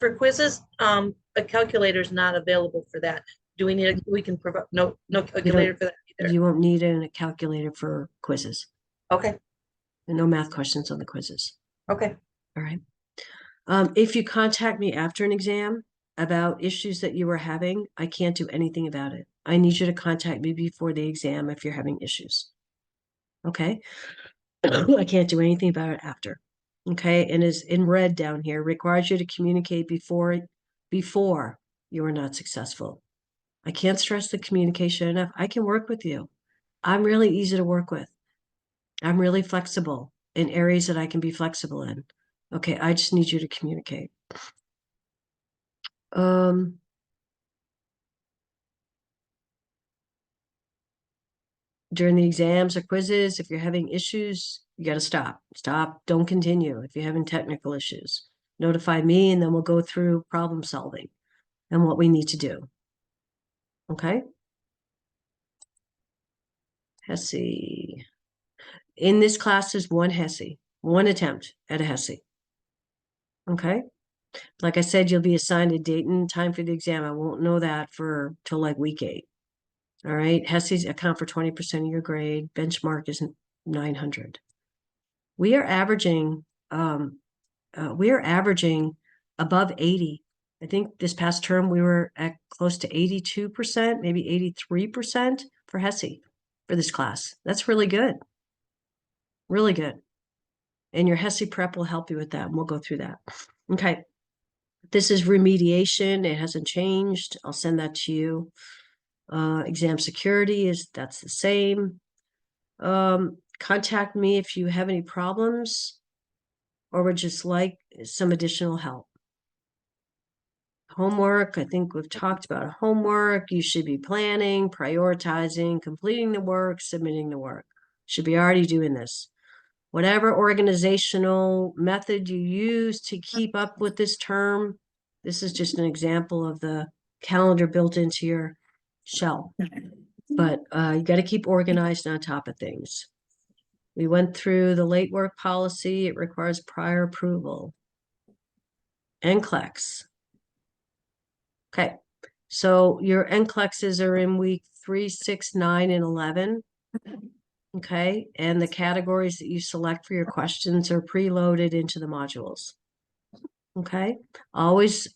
for quizzes, a calculator is not available for that. Do we need we can provide, no calculator for that either? You won't need a calculator for quizzes. Okay, And no math questions on the quizzes. okay. All right. If you contact me after an exam about issues that you were having, I can't do anything about it. I need you to contact me before the exam if you're having issues. Okay. I can't do anything about it after. Okay. And is in red down here, requires you to communicate before you are not successful. I can't stress the communication enough. I can work with you. I'm really easy to work with. I'm really flexible in areas that I can be flexible in. Okay, I just need you to communicate. During the exams or quizzes, if you're having issues, you got to stop. Stop, don't continue. If you're having technical issues, notify me and then we'll go through problem solving and what we need to do. Okay? HESI. In this class is one HESI, one attempt at a HESI. Okay? Like I said, you'll be assigned a date and time for the exam. I won't know that till like week 8. All right. HESIs account for 20% of your grade. Benchmark is 900. We are averaging above 80. I think this past term we were at close to 82%, maybe 83% for HESI. for this class. That's really good. Really good. And your HESI prep will help you with that. And we'll go through that. Okay. This is remediation. It hasn't changed. I'll send that to you. Exam security that's the same. Contact me if you have any problems or would just like some additional help. Homework, I think we've talked about homework. You should be planning, prioritizing, completing the work, submitting the work. Should be already doing this. Whatever organizational method you use to keep up with this term, this is just an example of the calendar built into your shell. But you got to keep organized on top of things. We went through the late work policy. It requires prior approval. NCLEX. Okay, so your NCLEXs are in week 3, 6, 9, and 11. Okay, and the categories that you select for your questions are preloaded into the modules. Okay, always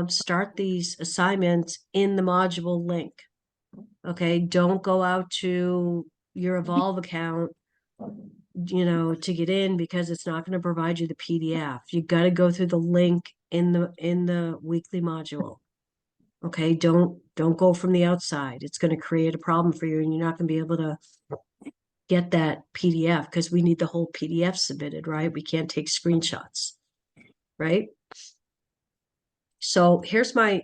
start these assignments in the module link. Okay, don't go out to your Evolve account, you know, to get in because it's not going to provide you the PDF. You got to go through the link in the weekly module. Okay, don't go from the outside. It's going to create a problem for you and you're not going to be able to get that PDF because we need the whole PDF submitted, right? We can't take screenshots, right? So here's my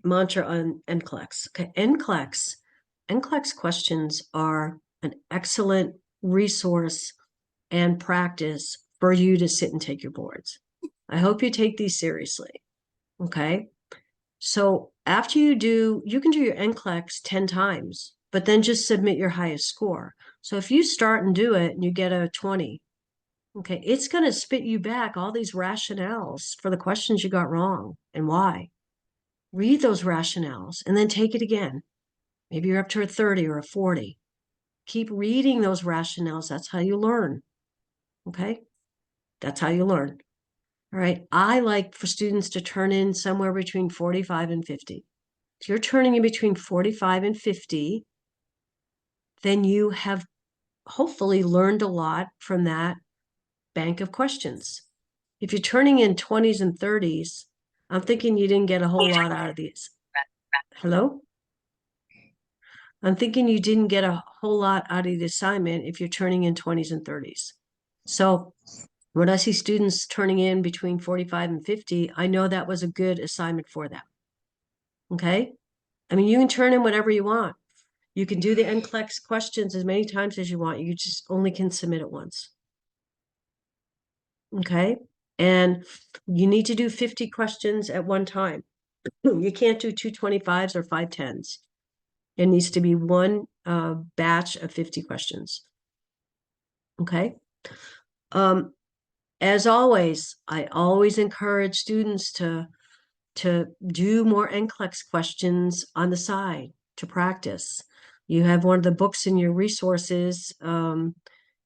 mantra on NCLEX. Okay, NCLEX questions are an excellent resource and practice for you to sit and take your boards. I hope you take these seriously. Okay. So after you can do your NCLEX 10 times, but then just submit your highest score. So if you start and do it and you get a 20, okay, it's going to spit you back all these rationales for the questions you got wrong and why. Read those rationales and then take it again. Maybe you're up to a 30 or a 40. Keep reading those rationales. That's how you learn. Okay? That's how you learn. All right. I like for students to turn in somewhere between 45 and 50. If you're turning in between 45 and 50, then you have hopefully learned a lot from that bank of questions. If you're turning in 20s and 30s, I'm thinking you didn't get a whole lot out of these. Hello? I'm thinking you didn't get a whole lot out of the assignment if you're turning in 20s and 30s. So when I see students turning in between 45 and 50, I know that was a good assignment for them. Okay? I mean, you can turn in whatever you want. You can do the NCLEX questions as many times as you want. You just only can submit it once. Okay? And you need to do 50 questions at one time. You can't do 2 25s or 5 10s. It needs to be one batch of 50 questions. Okay? As always, I always encourage students to do more NCLEX questions on the side to practice. You have one of the books in your resources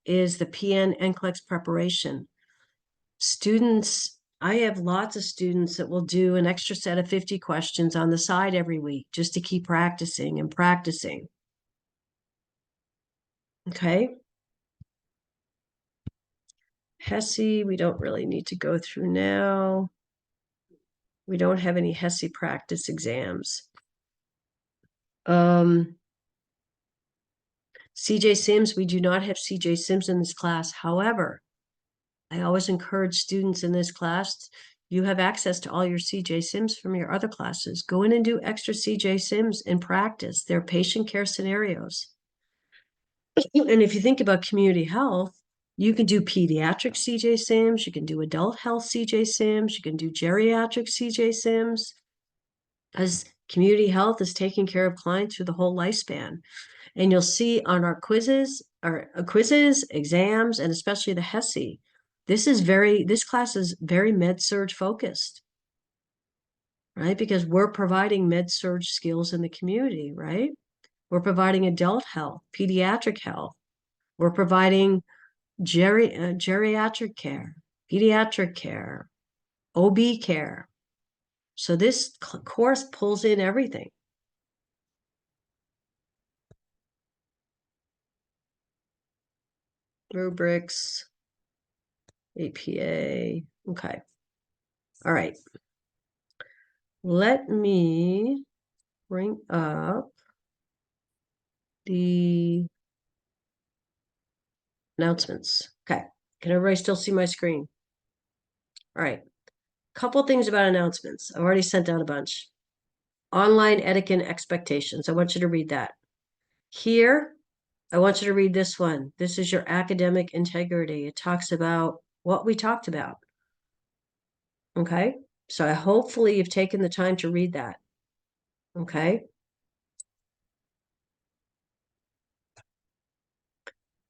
is the PN NCLEX preparation. Students, I have lots of students that will do an extra set of 50 questions on the side every week just to keep practicing and practicing. Okay. HESI, we don't really need to go through now. We don't have any HESI practice exams. CJ Sims, we do not have CJ Sims in this class. However, I always encourage students in this class, you have access to all your CJ Sims from your other classes. Go in and do extra CJ Sims and practice. They're patient care scenarios. And if you think about community health, you can do pediatric CJ Sims, you can do adult health CJ Sims, you can do geriatric CJ Sims, as community health is taking care of clients through the whole lifespan. And you'll see on our quizzes, exams, and especially the HESI, this class is very med-surg focused, right? Because we're providing med-surg skills in the community, right? We're providing adult health, pediatric health. We're providing geriatric care, pediatric care, OB care. So this course pulls in everything. Rubrics, APA. Okay. All right. Let me bring up the announcements. Okay. Can everybody still see my screen? All right. Couple things about announcements. I've already sent out a bunch. Online etiquette and expectations. I want you to read that. Here, I want you to read this one. This is your academic integrity. It talks about what we talked about. Okay. So hopefully you've taken the time to read that. Okay.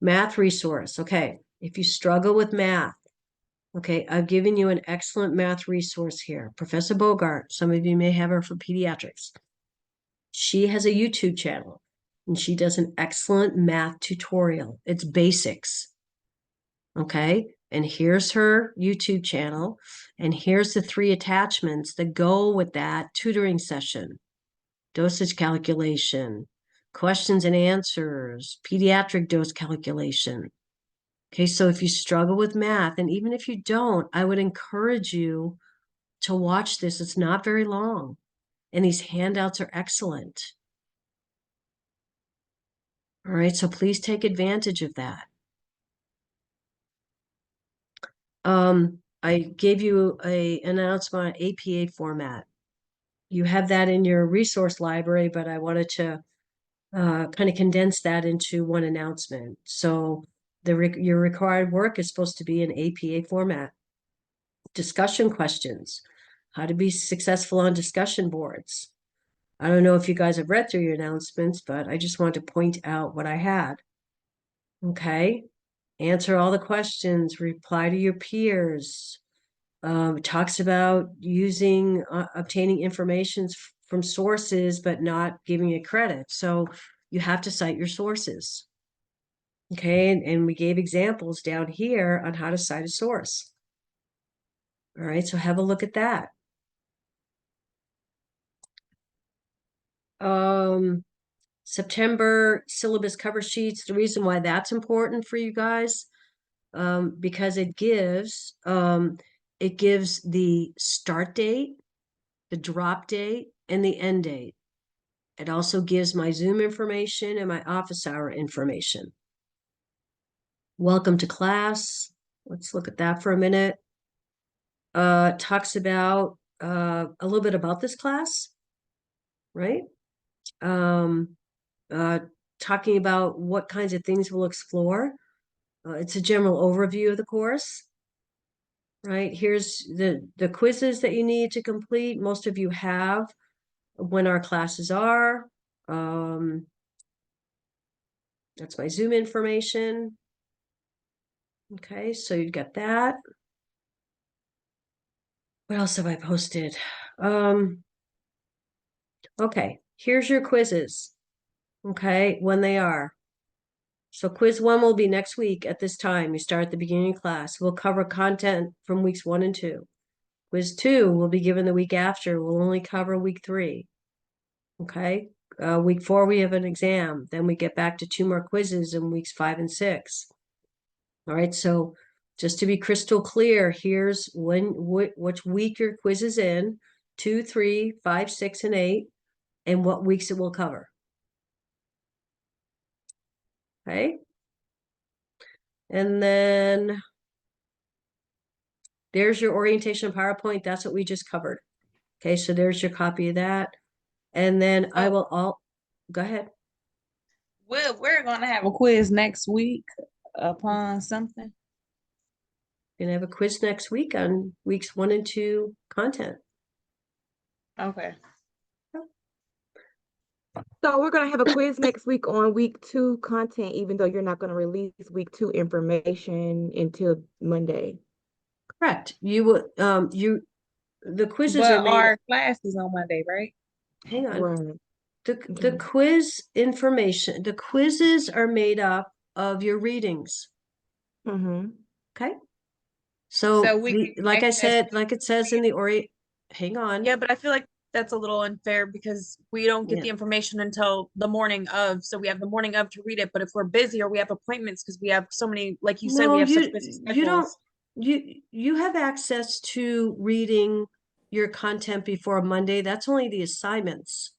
Math resource. Okay. If you struggle with math, okay, I've given you an excellent math resource here. Professor Bogart, some of you may have her for pediatrics. She has a YouTube channel and she does an excellent math tutorial. It's basics. Okay. And here's her YouTube channel. And here's the 3 attachments that go with that tutoring session. Dosage calculation, questions and answers, pediatric dose calculation. Okay, so if you struggle with math, and even if you don't, I would encourage you to watch this. It's not very long, and these handouts are excellent. All right, so please take advantage of that. I gave you an announcement on APA format. You have that in your resource library, but I wanted to kind of condense that into one announcement. So your required work is supposed to be in APA format. Discussion questions, how to be successful on discussion boards. I don't know if you guys have read through your announcements, but I just wanted to point out what I had. Okay. Answer all the questions, reply to your peers. Talks about using, obtaining information from sources, but not giving it credit. So you have to cite your sources. Okay, and we gave examples down here on how to cite a source. All right, so have a look at that. September syllabus cover sheets. The reason why that's important for you guys, because it gives the start date, the drop date, and the end date. It also gives my Zoom information and my office hour information. Welcome to class. Let's look at that for a minute. Talks about a little bit about this class, right? Talking about what kinds of things we'll explore. It's a general overview of the course, right? Here's the quizzes that you need to complete. Most of you have when our classes are. That's my Zoom information. Okay, so you got that. What else have I posted? Okay, here's your quizzes. Okay, when they are. So quiz 1 will be next week at this time. You start at the beginning of class. We'll cover content from weeks 1 and 2. Quiz 2 will be given the week after. We'll only cover week 3. Okay, week 4 we have an exam. Then we get back to 2 more quizzes in weeks 5 and 6. All right, so just to be crystal clear, here's which week your quiz is in, 2, 3, 5, 6, and 8, and what weeks it will cover. Okay. And then there's your orientation PowerPoint. That's what we just covered. Okay, so there's your copy of that. And then I will go ahead. We're gonna have a quiz next week upon something. Gonna have a quiz next week on weeks 1 and 2 content. Okay. So we're gonna have a quiz next week on week 2 content, even though you're not gonna release week 2 information until Monday. Correct. You would the quizzes But are made. our class is on Monday, right? Hang on. Right. The quiz information, the quizzes are made up of your readings. Mm-hmm. Okay. So So we can like I access said, like it says in the hang on. Yeah, but I feel like that's a little unfair because we don't get Yeah. the information until the morning of. So we have the morning of to read it. But if we're busy or we have appointments because we have so many, like you said, No, we have such busy you don't, schedules. you have access to reading your content before Monday. That's only the assignments.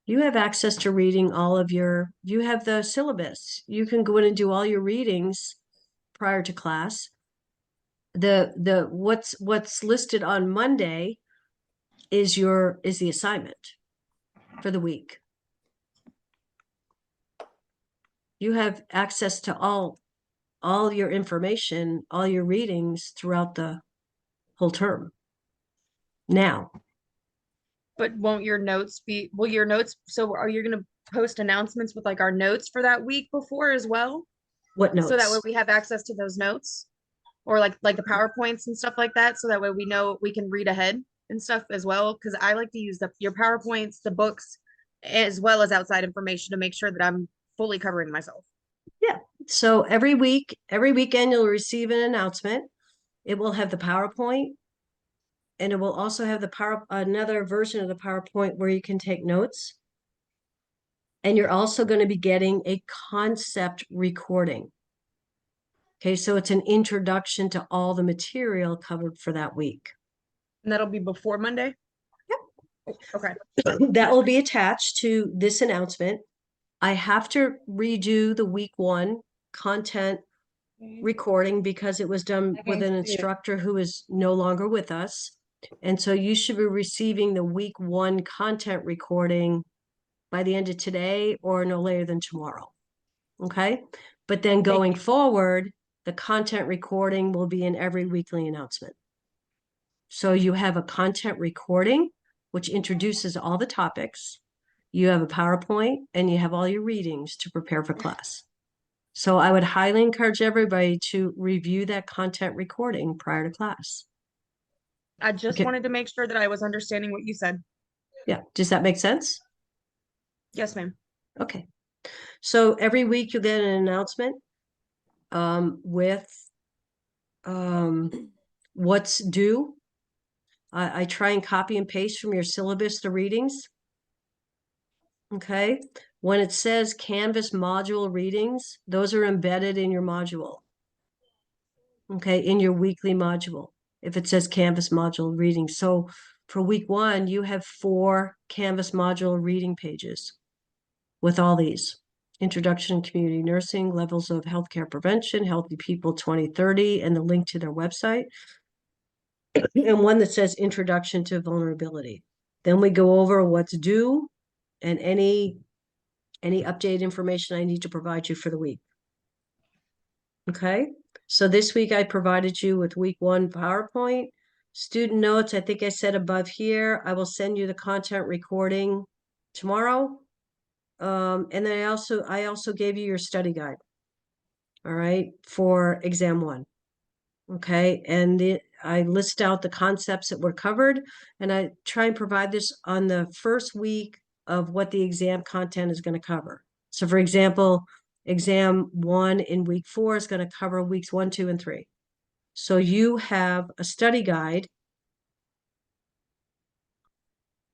You have access to reading all of you have the syllabus. You can go in and do all your readings prior to class. What's listed on Monday is the assignment for the week. You have access to all your information, all your readings throughout the whole term. Now, But won't your notes be, will your notes, so are you gonna post announcements with like our notes for that week before as well? what So that way notes? we have access to those notes? Or like the PowerPoints and stuff like that, so that way we know we can read ahead and stuff as well. Cause I like to use your PowerPoints, the books, as well as outside information to make sure that I'm fully covering myself. Yeah. So every weekend you'll receive an announcement. It will have the PowerPoint, and it will also have another version of the PowerPoint where you can take notes. And you're also going to be getting a concept recording. Okay, so it's an introduction to all the material covered for that week. And that'll be before Monday? Yep. Okay. That will be attached to this announcement. I have to redo the week 1 content recording because it was done with an instructor who is no longer with us. And so you should be receiving the week 1 content recording by the end of today or no later than tomorrow. Okay. But then going forward, the content recording will be in every weekly announcement. So you have a content recording, which introduces all the topics. You have a PowerPoint and you have all your readings to prepare for class. So I would highly encourage everybody to review that content recording prior to class. I just Okay. wanted to make sure that I was understanding what you said. Yeah. Does that make sense? Yes, ma'am. Okay. So every week you'll get an announcement with what's due. I try and copy and paste from your syllabus the readings. Okay. When it says Canvas module readings, those are embedded in your module. Okay, in your weekly module, if it says Canvas module readings. So for week 1, you have 4 Canvas module reading pages with all these. Introduction to Community Nursing, Levels of Healthcare Prevention, Healthy People 2030, and the link to their website. And one that says Introduction to Vulnerability. Then we go over what's due and any updated information I need to provide you for the week. Okay, so this week I provided you with week 1 PowerPoint. Student notes, I think I said above here, I will send you the content recording tomorrow. And then I also gave you your study guide. All right, for exam 1. Okay, and I list out the concepts that were covered, and I try and provide this on the first week of what the exam content is going to cover. So for example, exam 1 in week 4 is going to cover weeks 1, 2, and 3. So you have a study guide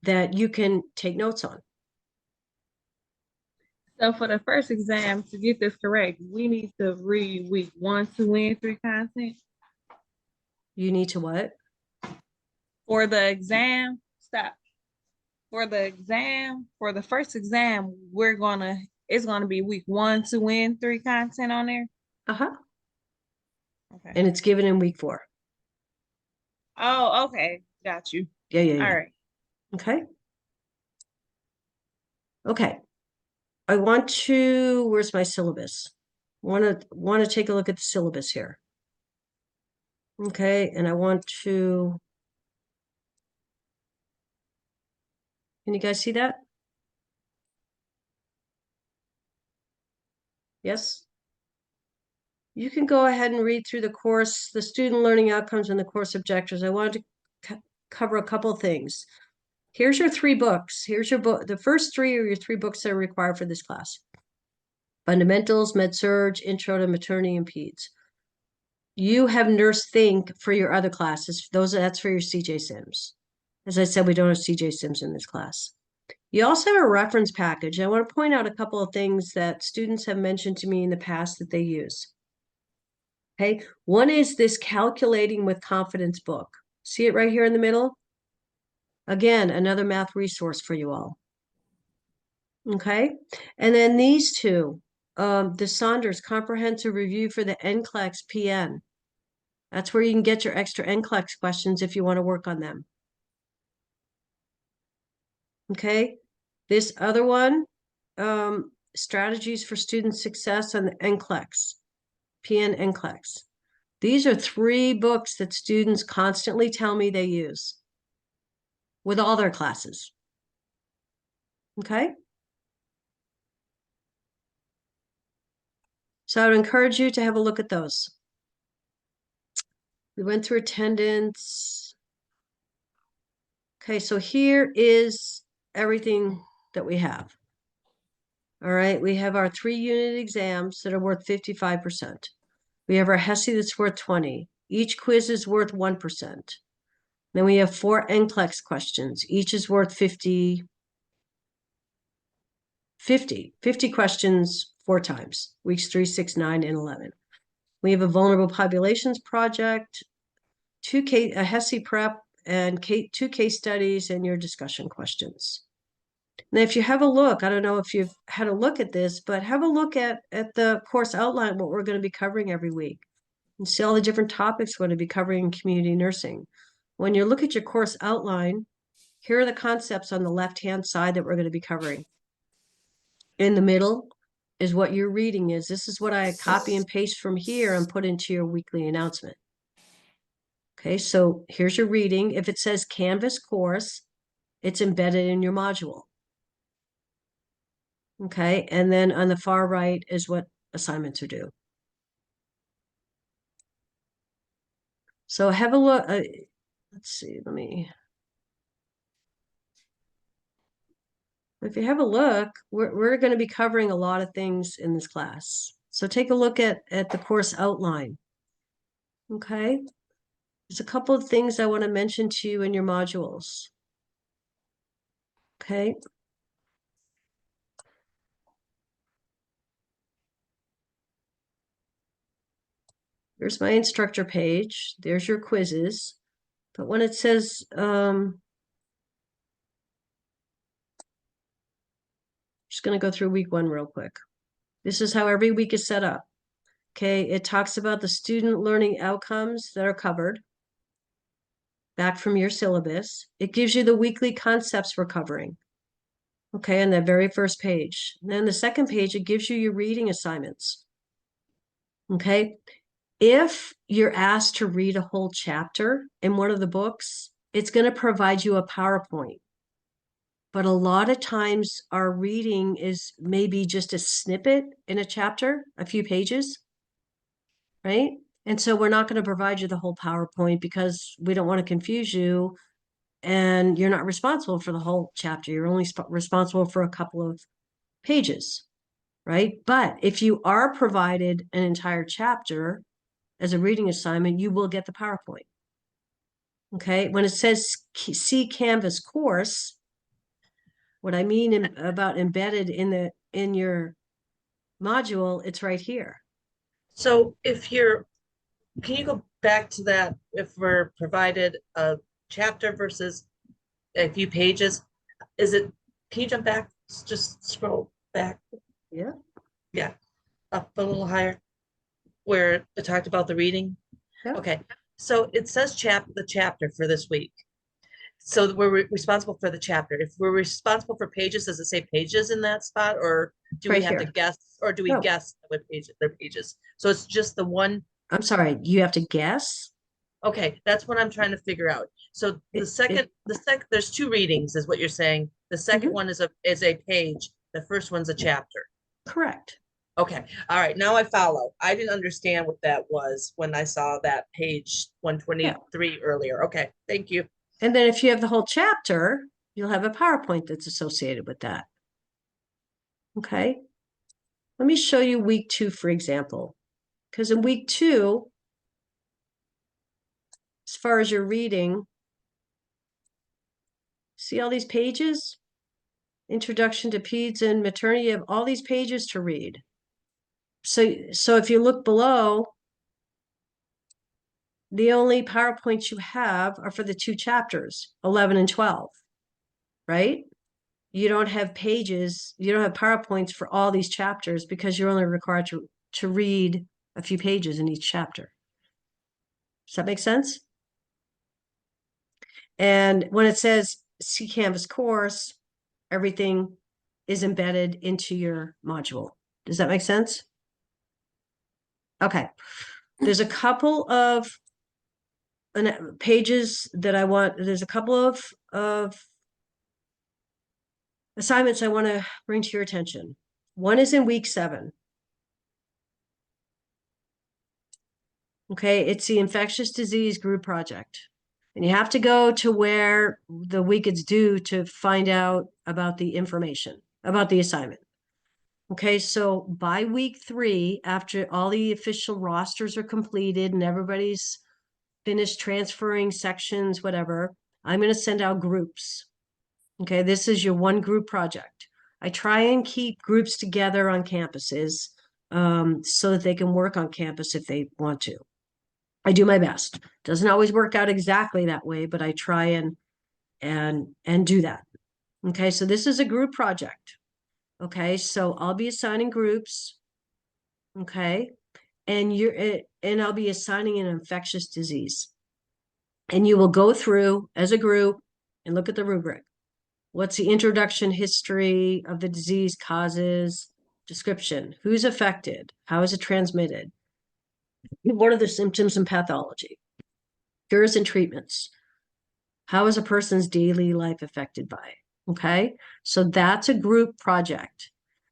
that you can take notes on. So for the first exam, to get this correct, we need to read week 1, 2, and 3 content. You need to what? For the exam, For the first exam, it's gonna be week 1, 2, and 3 content on there. Uh-huh. Okay. And it's given in week 4. Oh, okay. Got you. Yeah. All right. Okay. Okay. I want to, where's my syllabus? Want to take a look at the syllabus here. Okay, and I want to, can you guys see that? Yes? You can go ahead and read through the course, the student learning outcomes and the course objectives. I wanted to cover a couple things. Here's your 3 books. Here's your book. The first 3 are your 3 books that are required for this class. Fundamentals, Med-Surg, Intro to Maternity and Peds. you have Nurse Think for your other classes. That's for your CJ Sims. As I said, we don't have CJ Sims in this class. You also have a reference package. I want to point out a couple of things that students have mentioned to me in the past that they use. Okay, one is this Calculating with Confidence book. See it right here in the middle? Again, another math resource for you all. Okay, and then these two, the Saunders Comprehensive Review for the NCLEX PN. That's where you can get your extra NCLEX questions if you want to work on them. Okay, this other one, Strategies for Student Success on the NCLEX, PN NCLEX. These are 3 books that students constantly tell me they use with all their classes. Okay? So I would encourage you to have a look at those. We went through attendance. Okay, so here is everything that we have. All right, we have our 3 unit exams that are worth 55%. We have our HESI that's worth 20. Each quiz is worth 1%. Then we have 4 NCLEX questions. Each is worth 50 questions 4 times, weeks 3, 6, 9, and 11. We have a vulnerable populations project, a HESI prep, and 2 case studies and your discussion questions. Now, if you have a look, I don't know if you've had a look at this, but have a look at the course outline, what we're going to be covering every week. And see all the different topics we're going to be covering in community nursing. When you look at your course outline, here are the concepts on the left-hand side that we're going to be covering. In the middle is what your reading is. This is what I copy and paste from here and put into your weekly announcement. Okay, so here's your reading. If it says Canvas course, it's embedded in your module. Okay, and then on the far right is what assignments are due. So have a look. Let's see, if you have a look, we're going to be covering a lot of things in this class. So take a look at the course outline. Okay, there's a couple of things I want to mention to you in your modules. Okay. There's my instructor page. There's your quizzes. But when it says, just going to go through week 1 real quick. This is how every week is set up. Okay, it talks about the student learning outcomes that are covered back from your syllabus. It gives you the weekly concepts we're covering. Okay, on the very first page. And then the second page, it gives you your reading assignments. Okay, if you're asked to read a whole chapter in one of the books, it's going to provide you a PowerPoint. But a lot of times our reading is maybe just a snippet in a chapter, a few pages, right? And so we're not going to provide you the whole PowerPoint because we don't want to confuse you, and you're not responsible for the whole chapter. You're only responsible for a couple of pages, right? But if you are provided an entire chapter as a reading assignment, you will get the PowerPoint. Okay, when it says see Canvas course, what I mean about embedded in your module, it's right here. So can you go back to that? If we're provided a chapter versus a few pages, can you jump back? Just scroll back. Yeah. Yeah, up a little higher where it talked about the reading. Yeah. Okay, so it says the chapter for this week. So we're responsible for the chapter. If we're responsible for pages, does it say pages in that spot, or do we have to guess, or do we guess what pages they're pages? So it's just the one. I'm sorry, you have to guess? Okay, that's what I'm trying to figure out. So there's 2 readings is what you're saying. The second one is a page. The first one's a chapter. Correct. Okay. All right. Now I follow. I didn't understand what that was when I saw that page 123 earlier. Okay. Thank you. And then if you have the whole chapter, you'll have a PowerPoint that's associated with that. Okay. Let me show you week 2, for example, because in week 2, as far as your reading, see all these pages? Introduction to Peds and Maternity, you have all these pages to read. So if you look below, the only PowerPoints you have are for the 2 chapters, 11 and 12, right? You don't have pages, you don't have PowerPoints for all these chapters because you're only required to read a few pages in each chapter. Does that make sense? And when it says see Canvas course, everything is embedded into your module. Does that make sense? Okay. There's a couple of pages that I want, there's a couple of assignments I want to bring to your attention. One is in week 7. Okay, it's the infectious disease group project. And you have to go to where the week it's due to find out about the information, about the assignment. Okay, so by week 3, after all the official rosters are completed and everybody's finished transferring sections, whatever, I'm going to send out groups. Okay, this is your one group project. I try and keep groups together on campuses so that they can work on campus if they want to. I do my best. Doesn't always work out exactly that way, but I try and do that. Okay, so this is a group project. Okay, so I'll be assigning groups. Okay, and I'll be assigning an infectious disease. And you will go through as a group and look at the rubric. What's the introduction, history of the disease, causes, description, who's affected, how is it transmitted, what are the symptoms and pathology, cures and treatments, how is a person's daily life affected by it? Okay, so that's a group project.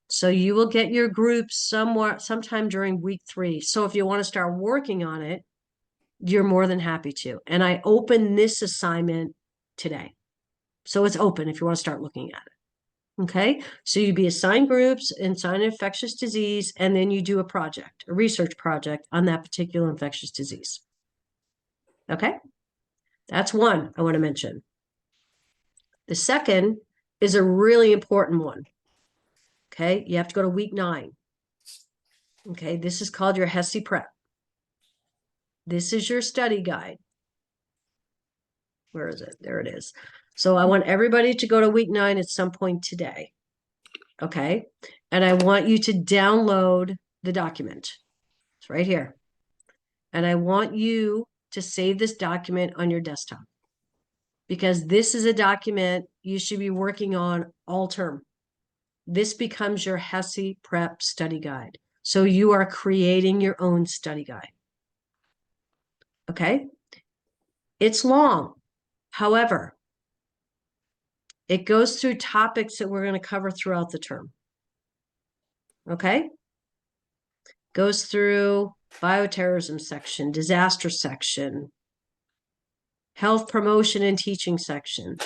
So you will get your group sometime during week 3. So if you want to start working on it, you're more than happy to. And I open this assignment today. So it's open if you want to start looking at it. Okay, so you'd be assigned groups, assign infectious disease, and then you do a project, a research project on that particular infectious disease. Okay, that's one I want to mention. The second is a really important one. Okay, you have to go to week 9. Okay, this is called your HESI prep. This is your study guide. Where is it? There it is. So I want everybody to go to week 9 at some point today. Okay. And I want you to download the document. It's right here. And I want you to save this document on your desktop because this is a document you should be working on all term. This becomes your HESI prep study guide. So you are creating your own study guide. Okay. It's long. However, it goes through topics that we're going to cover throughout the term. Okay? Goes through bioterrorism section, disaster section, health promotion and teaching section.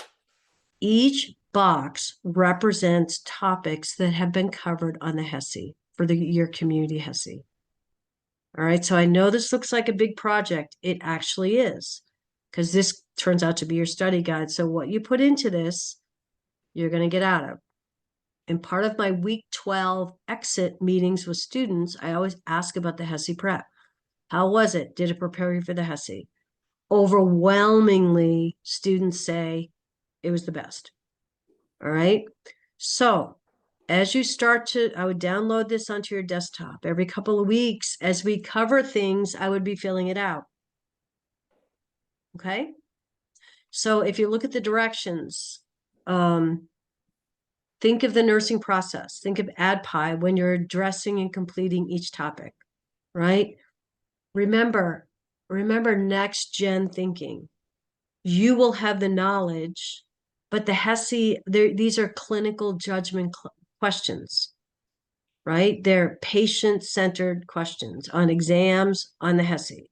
Each box represents topics that have been covered on the HESI for your community HESI. All right, so I know this looks like a big project. It actually is, because this turns out to be your study guide. So what you put into this, you're going to get out of. And part of my week 12 exit meetings with students, I always ask about the HESI prep. How was it? Did it prepare you for the HESI? Overwhelmingly, students say it was the best. All right. So as you start to, I would download this onto your desktop every couple of weeks. As we cover things, I would be filling it out. Okay. So if you look at the directions, think of the nursing process. Think of ADPI when you're addressing and completing each topic, right? Remember next gen thinking. You will have the knowledge, but the HESI, these are clinical judgment questions, right? They're patient-centered questions on exams on the HESI.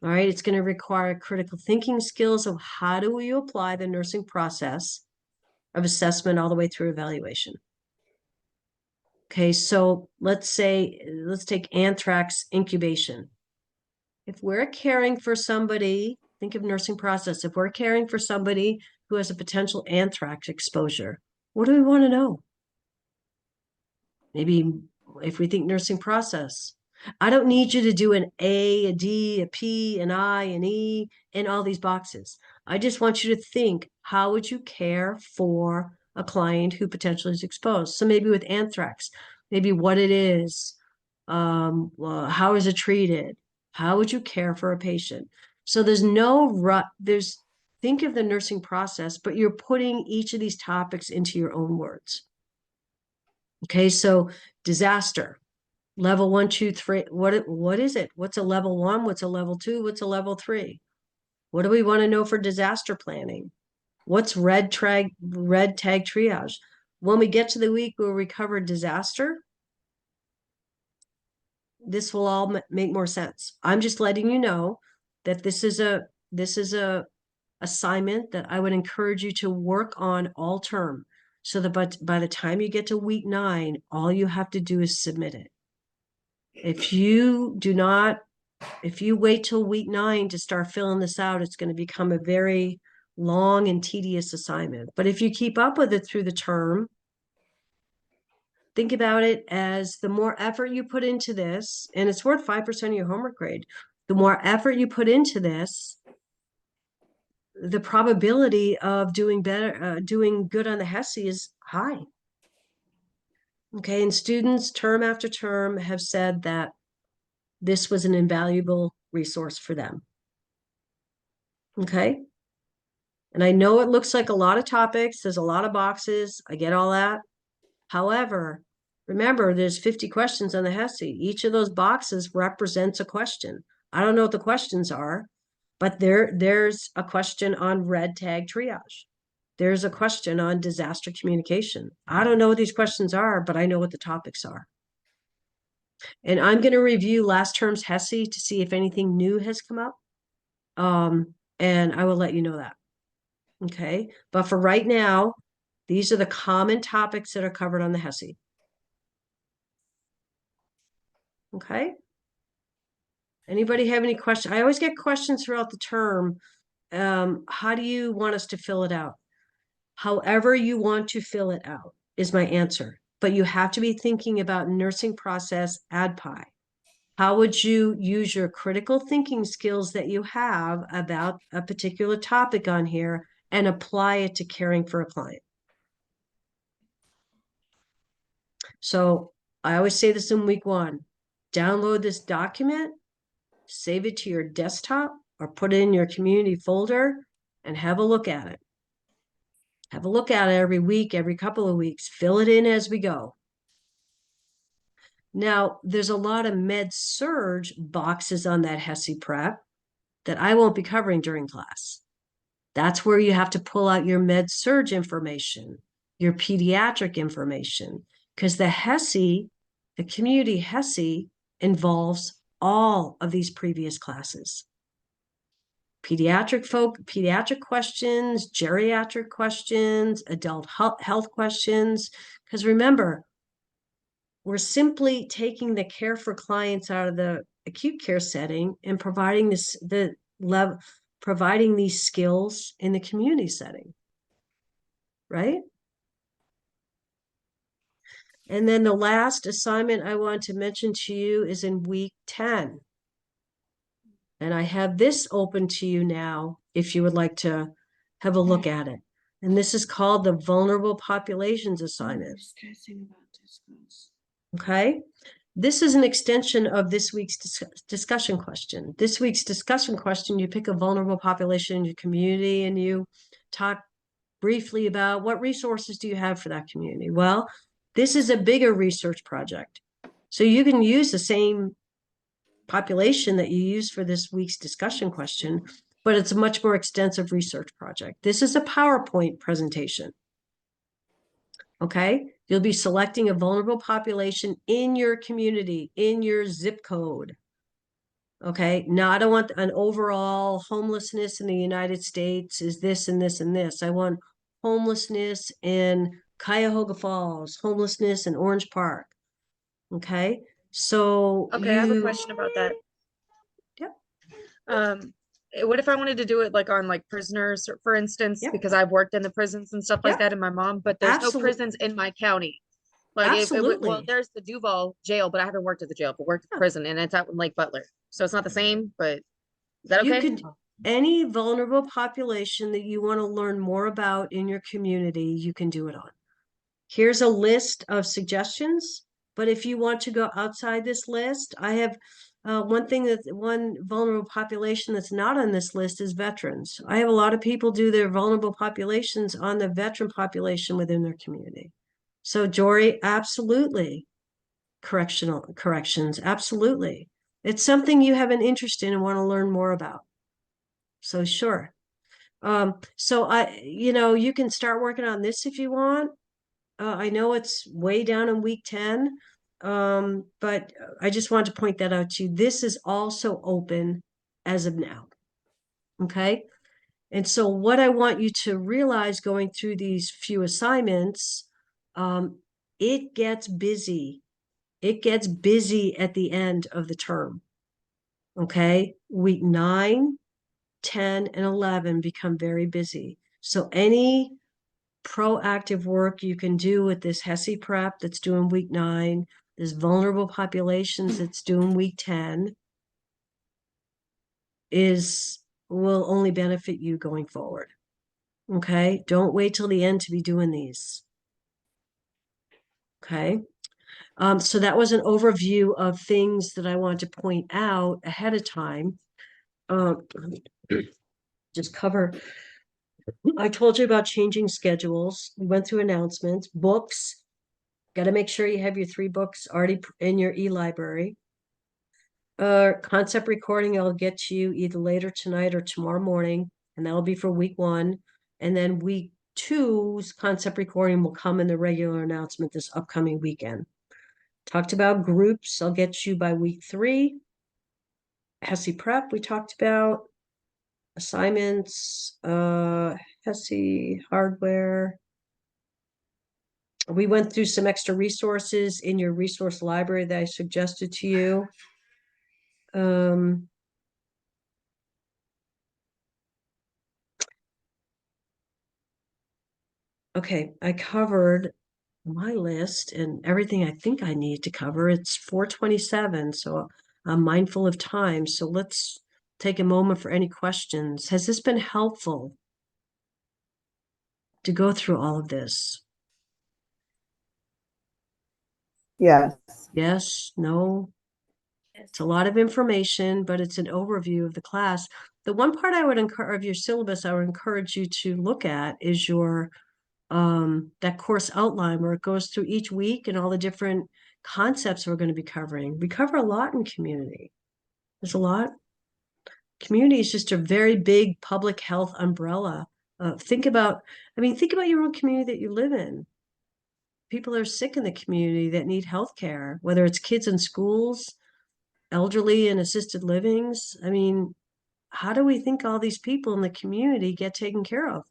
All right, it's going to require critical thinking skills of how do we apply the nursing process of assessment all the way through evaluation. Okay, so let's take anthrax incubation. If we're caring for somebody, Think of nursing process. If we're caring for somebody who has a potential anthrax exposure, what do we want to know? Maybe if we think nursing process, I don't need you to do an A, a D, a P, an I, an E in all these boxes. I just want you to think, how would you care for a client who potentially is exposed? So maybe with anthrax, maybe what it is, how is it treated? How would you care for a patient? So there's no think of the nursing process, but you're putting each of these topics into your own words. Okay, so disaster, level 1, 2, 3. What is it? What's a level 1? What's a level 2? What's a level 3? What do we want to know for disaster planning? What's red tag triage? When we get to the week where we cover disaster, this will all make more sense. I'm just letting you know that this is a assignment that I would encourage you to work on all term. So that by the time you get to week 9, all you have to do is submit it. If you wait till week 9 to start filling this out, it's going to become a very long and tedious assignment. But if you keep up with it through the term, think about it as the more effort you put into this, and it's worth 5% of your homework grade, the more effort you put into this, the probability of doing better, doing good on the HESI is high. Okay, and students term after term have said that this was an invaluable resource for them. Okay, and I know it looks like a lot of topics, there's a lot of boxes, I get all that. However, remember there's 50 questions on the HESI. Each of those boxes represents a question. I don't know what the questions are, but there's a question on red tag triage. There's a question on disaster communication. I don't know what these questions are, but I know what the topics are. And I'm going to review last term's HESI to see if anything new has come up. And I will let you know that. Okay. But for right now, these are the common topics that are covered on the HESI. Okay. Anybody have any questions? I always get questions throughout the term. How do you want us to fill it out? However you want to fill it out is my answer. But you have to be thinking about nursing process ADPI. How would you use your critical thinking skills that you have about a particular topic on here and apply it to caring for a client? So I always say this in week 1, download this document, save it to your desktop or put it in your community folder and have a look at it. Have a look at it every week, every couple of weeks, fill it in as we go. Now, there's a lot of med-surg boxes on that HESI prep that I won't be covering during class. That's where you have to pull out your med-surg information, your pediatric information, because the HESI, the community HESI, involves all of these previous classes. Pediatric questions, geriatric questions, adult health questions. Because remember, we're simply taking the care for clients out of the acute care setting and providing providing these skills in the community setting, right? And then the last assignment I want to mention to you is in week 10. And I have this open to you now if you would like to have a look at it. And this is called the Vulnerable Populations Assignment. Okay? This is an extension of this week's discussion question. This week's discussion question, you pick a vulnerable population in your community and you talk briefly about what resources do you have for that community. Well, this is a bigger research project. So you can use the same population that you use for this week's discussion question, but it's a much more extensive research project. This is a PowerPoint presentation. Okay, you'll be selecting a vulnerable population in your community, in your zip code. Okay, now I don't want an overall homelessness in the United States is this and this and this. I want homelessness in Cuyahoga Falls, homelessness in Orange Park. Okay, so Okay, I have a question about that. Yep. what if I wanted to do it like on like prisoners, for instance, Yep. because I've worked in the prisons and stuff like Yep. that in my mom, but there's no Absolute- prisons in my county. Like well, Absolutely. there's the Duval jail, but I haven't worked at the jail, but worked at the Yeah. prison, and it's out in Lake Butler. So it's not the same, but is that You okay? could, any vulnerable population that you want to learn more about in your community, you can do it on. Here's a list of suggestions, but if you want to go outside this list, I have one vulnerable population that's not on this list is veterans. I have a lot of people do their vulnerable populations on the veteran population within their community. So Jory, absolutely. Corrections, absolutely. It's something you have an interest in and want to learn more about. So sure. So you can start working on this if you want. I know it's way down in week 10, but I just want to point that out to you. This is also open as of now. Okay. And so what I want you to realize going through these few assignments, it gets busy. It gets busy at the end of the term. Okay. Week 9, 10, and 11 become very busy. So any proactive work you can do with this HESI prep that's doing week 9, this vulnerable populations that's doing week 10 will only benefit you going forward. Okay. Don't wait till the end to be doing these. Okay. So that was an overview of things that I want to point out ahead of time. Just cover. I told you about changing schedules. We went through announcements, books. Got to make sure you have your 3 books already in your e-library. Concept recording, I'll get to you either later tonight or tomorrow morning, and that'll be for week 1. And then week 2's concept recording will come in the regular announcement this upcoming weekend. Talked about groups, I'll get you by week 3. HESI prep, we talked about. Assignments, HESI hardware. We went through some extra resources in your resource library that I suggested to you. Okay, I covered my list and everything I think I need to cover. It's 4:27, so I'm mindful of time. So let's take a moment for any questions. Has this been helpful to go through all of this? Yes. Yes, no. It's a lot of information, but it's an overview of the class. The one part I would encourage of your syllabus, I would encourage you to look at is your that course outline where it goes through each week and all the different concepts we're going to be covering. We cover a lot in community. There's a lot. Community is just a very big public health umbrella. Think about your own community that you live in. People are sick in the community that need health care, whether it's kids in schools, elderly and assisted livings. I mean, how do we think all these people in the community get taken care of?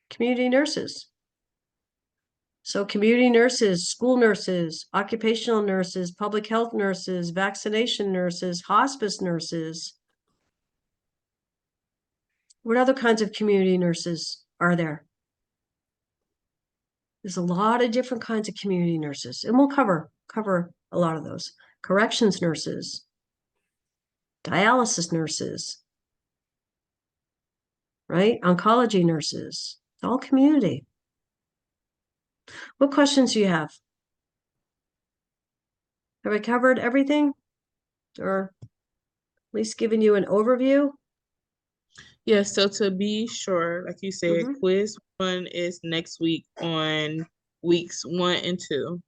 Community nurses. So community nurses, school nurses, occupational nurses, public health nurses, vaccination nurses, hospice nurses. What other kinds of community nurses are there? There's a lot of different kinds of community nurses, and we'll cover a lot of those. Corrections nurses, dialysis nurses, right? Oncology nurses, it's all community. What questions do you have? Have I covered everything? Or at least given you an overview? Yes, so to be sure, like you said, Mhm. quiz 1 is next week on weeks 1 and 2.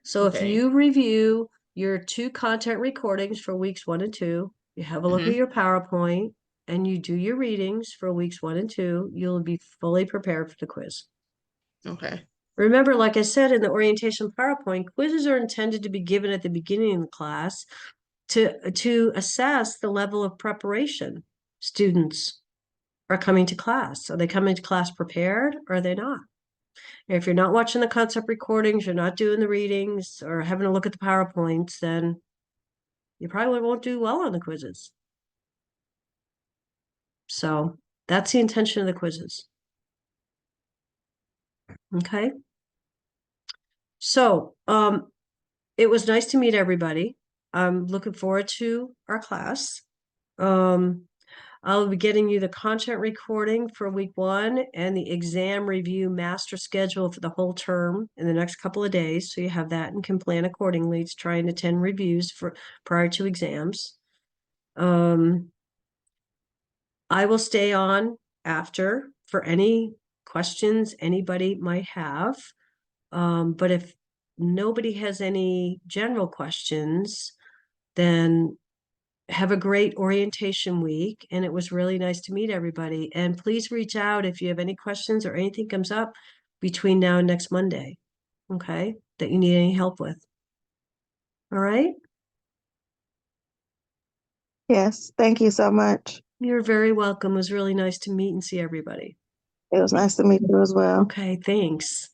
So if Okay. you review your 2 content recordings for weeks 1 and 2, you have a look at your PowerPoint, and you do your readings for weeks 1 and 2, you'll be fully prepared for the quiz. Okay. Remember, like I said in the orientation PowerPoint, quizzes are intended to be given at the beginning of the class to assess the level of preparation students are coming to class. Are they coming to class prepared or are they not? If you're not watching the concept recordings, you're not doing the readings or having a look at the PowerPoints, then you probably won't do well on the quizzes. So that's the intention of the quizzes. Okay. So, it was nice to meet everybody. I'm looking forward to our class. I'll be getting you the content recording for week 1 and the exam review master schedule for the whole term in the next couple of days. So you have that and can plan accordingly to try and attend reviews for prior to exams. I will stay on after for any questions anybody might have. But if nobody has any general questions, then have a great orientation week. And it was really nice to meet everybody. And please reach out if you have any questions or anything comes up between now and next Monday. Okay, that you need any help with. All right. Yes, thank you so much. You're very welcome. It was really nice to meet and see everybody. It was nice to meet you as well. Okay, thanks.